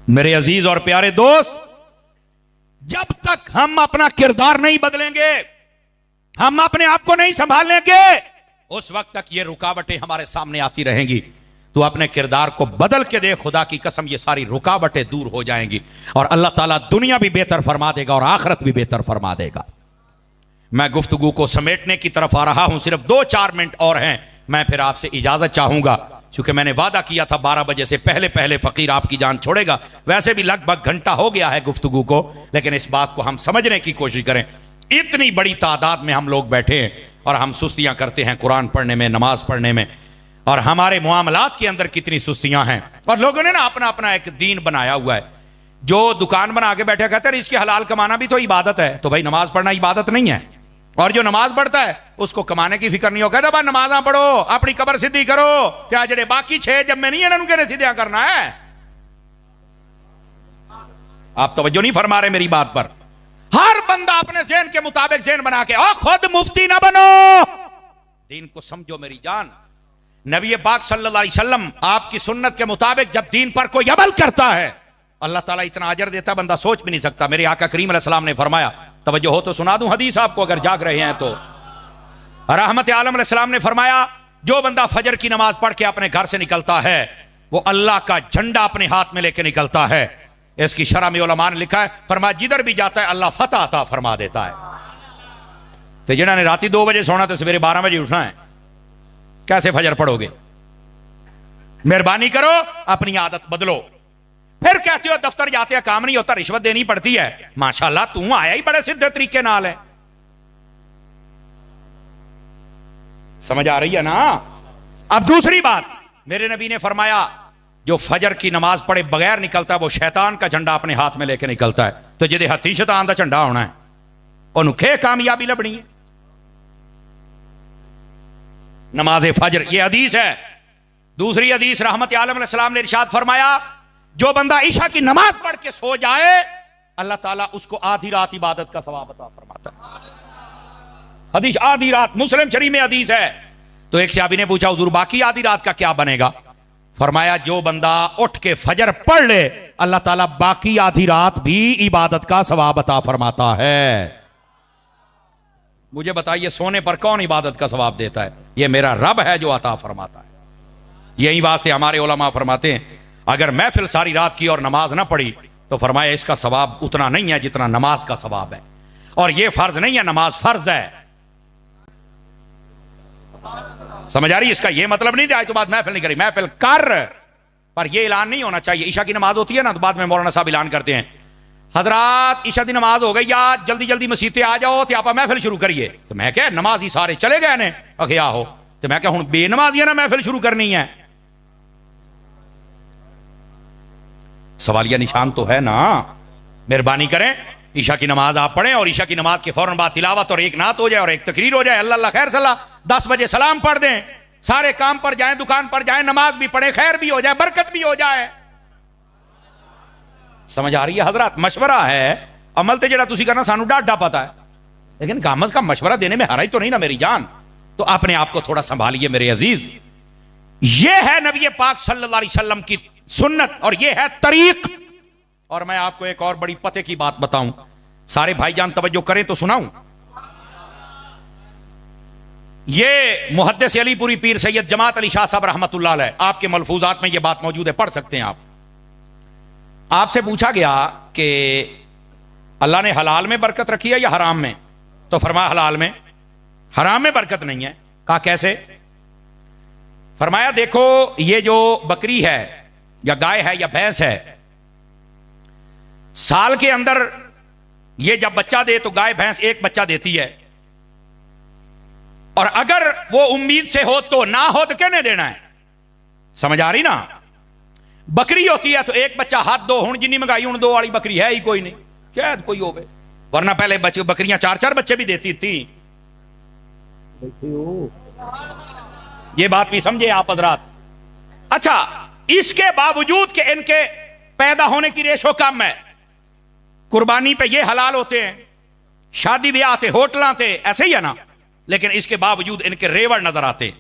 मेरे अजीज और प्यारे दोस्त, जब तक हम अपना किरदार नहीं बदलेंगे, हम अपने आप को नहीं संभालेंगे, उस वक्त तक ये रुकावटें हमारे सामने आती रहेंगी। तो अपने किरदार को बदल के दे, खुदा की कसम ये सारी रुकावटें दूर हो जाएंगी और अल्लाह ताला दुनिया भी बेहतर फरमा देगा और आखिरत भी बेहतर फरमा देगा। मैं गुफ्तगू को समेटने की तरफ आ रहा हूं, सिर्फ 2-4 मिनट और हैं, मैं फिर आपसे इजाजत चाहूंगा, क्योंकि मैंने वादा किया था 12 बजे से पहले पहले फकीर आपकी जान छोड़ेगा। वैसे भी लगभग घंटा हो गया है गुफ्तगू को, लेकिन इस बात को हम समझने की कोशिश करें। इतनी बड़ी तादाद में हम लोग बैठे हैं और हम सुस्तियां करते हैं कुरान पढ़ने में, नमाज पढ़ने में, और हमारे मुआमलात के अंदर कितनी सुस्तियां हैं। और लोगों ने ना अपना अपना एक दीन बनाया हुआ है। जो दुकान बना के बैठे कहते हैं इसकी हलाल कमाना भी तो इबादत है, तो भाई नमाज पढ़ना इबादत नहीं है। और जो नमाज पढ़ता है उसको कमाने की फिक्र नहीं हो, कहता भाई नमाजा पढ़ो, अपनी कबर सीधी करो, क्या जड़े बाकी 6 जब में नहीं है उनके सीधा करना है। आप तवज्जो नहीं फरमा रहे मेरी बात पर। हर बंदा अपने ज़हन के मुताबिक ज़हन बना के, और खुद मुफ्ती ना बनो, दीन को समझो मेरी जान। नबी पाक सल्लल्लाहु अलैहि वसल्लम आपकी सुन्नत के मुताबिक जब दीन पर कोई अमल करता है, अल्लाह ताला इतना अजर देता बंदा सोच भी नहीं सकता। मेरे आका करीम अलैहि सलाम ने फरमाया, तवज्जो हो तो सुना दूं हदीस आपको अगर जाग रहे हैं तो। रहमत आलम अलैहि सलाम ने फरमाया, जो बंदा फजर की नमाज पढ़ के अपने घर से निकलता है, वो अल्लाह का झंडा अपने हाथ में लेके निकलता है। इसकी शरह में उलमा ने लिखा है, फरमाया जिधर भी जाता है अल्लाह फतह अता फरमा देता है। तो जिन्होंने राती 2 बजे सोना तो सवेरे 12 बजे उठना है, कैसे फजर पढ़ोगे? मेहरबानी करो अपनी आदत बदलो। फिर कहते हो दफ्तर जाते हैं काम नहीं होता, रिश्वत देनी पड़ती है। माशाल्लाह तू आया ही बड़े सीधे तरीके नाल है। समझ आ रही है ना? अब दूसरी बात, मेरे नबी ने फरमाया जो फजर की नमाज पढ़े बगैर निकलता है वो शैतान का झंडा अपने हाथ में लेके निकलता है। तो जिदे हथी शैतान का झंडा होना है, उन्हें कामयाबी लभनी है। नमाज फजर, ये हदीस है, दूसरी हदीस रहमत आलम अलैहिस्सलाम ने इरशाद फरमाया, जो बंदा ईशा की नमाज पढ़ के सो जाए अल्लाह ताला उसको आधी रात इबादत का सवाब अता फरमाता है। हदीस आधी रात, मुस्लिम शरीफ में हदीस है। तो एक सहाबी ने पूछा, हुजूर बाकी आधी रात का क्या बनेगा? फरमाया, जो बंदा उठ के फजर पढ़ ले अल्लाह ताला बाकी आधी रात भी इबादत का सवाब अता फरमाता है। मुझे बताइए, सोने पर कौन इबादत का सवाब देता है? यह मेरा रब है जो अता फरमाता है। यही वास्ते हमारे उलमा फरमाते हैं, अगर महफिल सारी रात की और नमाज ना पढ़ी तो फरमाया इसका सवाब उतना नहीं है जितना नमाज का सवाब है। और यह फर्ज नहीं है, नमाज फर्ज है। समझ आ रही? इसका यह मतलब नहीं आज तो बाद महफिल नहीं करी, महफिल कर, पर यह ऐलान नहीं होना चाहिए। ईशा की नमाज होती है ना, तो बाद में मौलाना साहब ऐलान करते हैं, हजरात ईशा की नमाज हो गई या जल्दी जल्दी मसीह ते आ जाओ तो आप महफिल शुरू करिए। तो मैं क्या, नमाज ही सारे चले गए ने अखिया हो, तो मैं क्या हूं बेनमाजिया ना महफिल शुरू करनी है? सवालिया निशान तो है ना। मेहरबानी करें, ईशा की नमाज आप पढ़ें और ईशा की नमाज के फौरन बाद तिलावत और एक नात हो जाए और एक तकरीर हो जाए, अल्लाह अल्लाह खैर सलाह, 10 बजे सलाम पढ़ दें, सारे काम पर जाएं, दुकान पर जाएं, नमाज भी पढ़ें, खैर भी हो जाए, बरकत भी हो जाए। समझ आ रही है हजरात? मशवरा है, अमल तो जरा तुसी करना सानू डाढ़ा पता है, लेकिन कम अज कम मशवरा देने में हराई तो नहीं ना मेरी जान। तो अपने आप को थोड़ा संभालिए मेरे अजीज। यह है नबी पाक सल्लल्लाहु अलैहि वसल्लम की सुन्नत और यह है तरीक। और मैं आपको एक और बड़ी पते की बात बताऊं, सारे भाईजान तवज्जो करें तो सुनाऊं। यह मुहद्दिस अलीपुरी पीर सैयद जमात अली शाह साहब रहमतुल्लाह अलैह, आपके मलफूजात में यह बात मौजूद है, पढ़ सकते हैं आप। आपसे पूछा गया कि अल्लाह ने हलाल में बरकत रखी है या हराम में? तो फरमाया हलाल में, हराम में बरकत नहीं है। कहा कैसे? फरमाया देखो, ये जो बकरी है या गाय है या भैंस है, साल के अंदर ये जब बच्चा दे तो गाय भैंस एक बच्चा देती है, और अगर वो उम्मीद से हो तो ना हो तो कहने देना है। समझ आ रही ना? बकरी होती है तो एक बच्चा हाथ दो, हूं जिन्नी मंगाई हूं 2 वाली बकरी है ही कोई नहीं, शायद कोई हो, वरना पहले बकरियां 4-4 बच्चे भी देती थी। ये बात भी समझे आप हजरात। अच्छा, इसके बावजूद कि इनके पैदा होने की रेशो कम है, कुर्बानी पे ये हलाल होते हैं, शादी ब्याह थे, होटल थे, ऐसे ही है ना, लेकिन इसके बावजूद इनके रेवड़ नजर आते।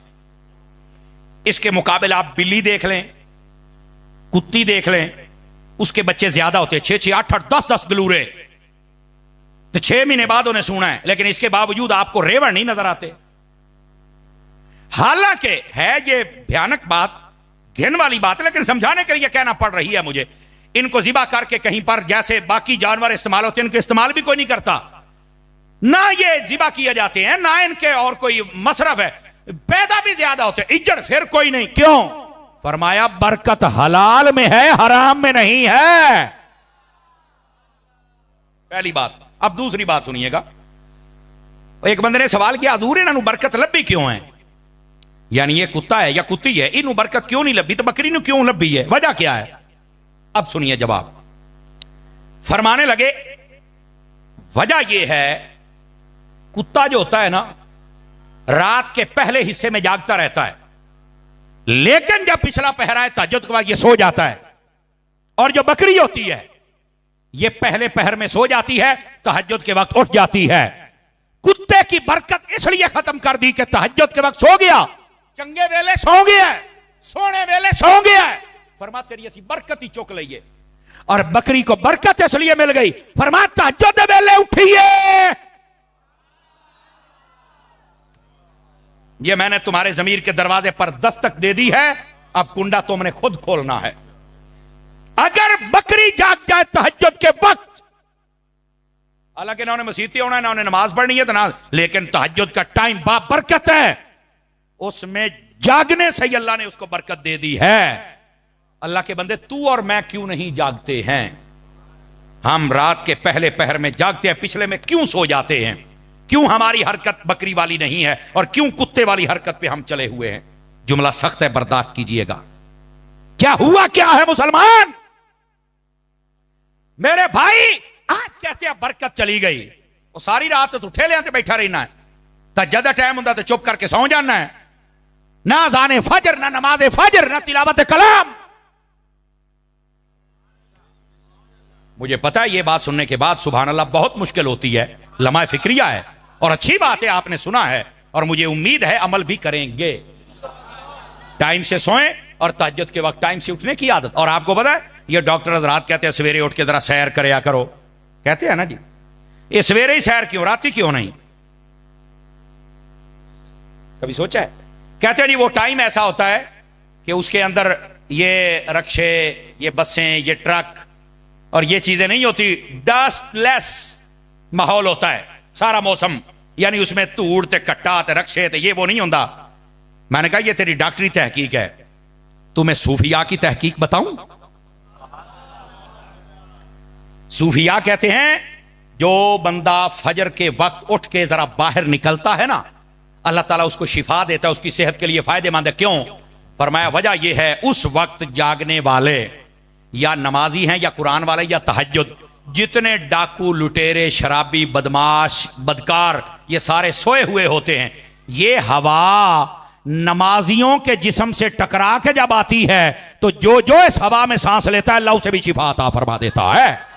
इसके मुकाबले आप बिल्ली देख लें, कुत्ती देख लें, उसके बच्चे ज्यादा होते हैं, 6-6, 8-8, 10-10 गलूरे, तो 6 महीने बाद उन्हें सुना है, लेकिन इसके बावजूद आपको रेवड़ नहीं नजर आते। हालांकि है ये भयानक बात, घिन वाली बात है, लेकिन समझाने के लिए कहना पड़ रही है मुझे। इनको जिबा करके कहीं पर जैसे बाकी जानवर इस्तेमाल होते हैं, इनके इस्तेमाल भी कोई नहीं करता, ना ये जिबा किए जाते हैं, ना इनके और कोई मसरफ है, पैदा भी ज्यादा होते हैं, इज्जत फिर कोई नहीं। क्यों? फरमाया बरकत हलाल में है, हराम में नहीं है। पहली बात। अब दूसरी बात सुनिएगा। एक बंदे ने सवाल किया, हजूर इन्हों बरकत लभी क्यों है? यानी ये कुत्ता है या कुत्ती है, इन्हों बरकत क्यों नहीं लभी, तो बकरी ने क्यों लभी है, वजह क्या है? अब सुनिए जवाब। फरमाने लगे, वजह यह है, कुत्ता जो होता है ना, रात के पहले हिस्से में जागता रहता है, लेकिन जब पिछला पहरा है तहज्जुद के बाद ये सो जाता है। और जो बकरी होती है, ये पहले पहर में सो जाती है, तहज्जुद के वक्त उठ जाती है। कुत्ते की बरकत इसलिए खत्म कर दी कि तहज्जुद के वक्त सो गया, चंगे वेले सो गया, सोने वेले सो गया, फरमा तेरी ऐसी बरकत ही चुक लइए। और बकरी को बरकत इसलिए मिल गई, फरमा तहज्जुद वेले उठिए। ये मैंने तुम्हारे जमीर के दरवाजे पर दस्तक दे दी है, अब कुंडा तुमने खुद खोलना है। अगर बकरी जाग जाए तहज्जुद के वक्त, हालांकि ना उन्हें मसीती होना है, ना उन्हें नमाज पढ़नी है, तो ना, लेकिन तहज्जुद का टाइम बाबरकत है, उसमें जागने से ही अल्लाह ने उसको बरकत दे दी है। अल्लाह के बंदे, तू और मैं क्यों नहीं जागते हैं? हम रात के पहले पहर में जागते हैं, पिछले में क्यों सो जाते हैं? क्यों हमारी हरकत बकरी वाली नहीं है और क्यों कुत्ते वाली हरकत पे हम चले हुए हैं? जुमला सख्त है, बर्दाश्त कीजिएगा। क्या हुआ क्या है मुसलमान? मेरे भाई आज कहते हैं बरकत चली गई, वो सारी रात तो ठेले पे बैठा रहना है, तहज्जुद टाइम होता तो चुप करके सौ जाना है। ना अज़ान फजर, ना नमाज फजर, ना तिलावत कलाम। मुझे पता है ये बात सुनने के बाद सुभान अल्लाह बहुत मुश्किल होती है, लम्हा फिक्रिया है और अच्छी बात है, आपने सुना है और मुझे उम्मीद है अमल भी करेंगे। टाइम से सोएं और तहज्जुद के वक्त टाइम से उठने की आदत। और आपको पता है ये डॉक्टर हज़रात कहते हैं सवेरे उठ के जरा सैर करया करो, कहते हैं ना जी, ये सवेरे ही सैर क्यों, रात ही क्यों नहीं? कभी सोचा है? कहते हैं जी वो टाइम ऐसा होता है कि उसके अंदर ये रक्शे, ये बसें, ये ट्रक और ये चीजें नहीं होती, डस्टलेस माहौल होता है सारा मौसम, यानी उसमें धूड़ ते कट्टा ते रक्शे ते ये वो नहीं होता। मैंने कहा ये तेरी डॉक्टरी तहकीक है, तुम्हें सूफिया की तहकीक बताऊं? सूफिया कहते हैं जो बंदा फजर के वक्त उठ के जरा बाहर निकलता है ना, अल्लाह ताला उसको शिफा देता है, उसकी सेहत के लिए फायदेमंद है। क्यों? फरमाया वजह यह है उस वक्त जागने वाले या नमाजी हैं या कुरान वाले या तहज्जुद, जितने डाकू, लुटेरे, शराबी, बदमाश, बदकार, ये सारे सोए हुए होते हैं। ये हवा नमाजियों के जिस्म से टकरा के जब आती है तो जो जो इस हवा में सांस लेता है अल्लाह उसे भी शिफा अता फरमा देता है।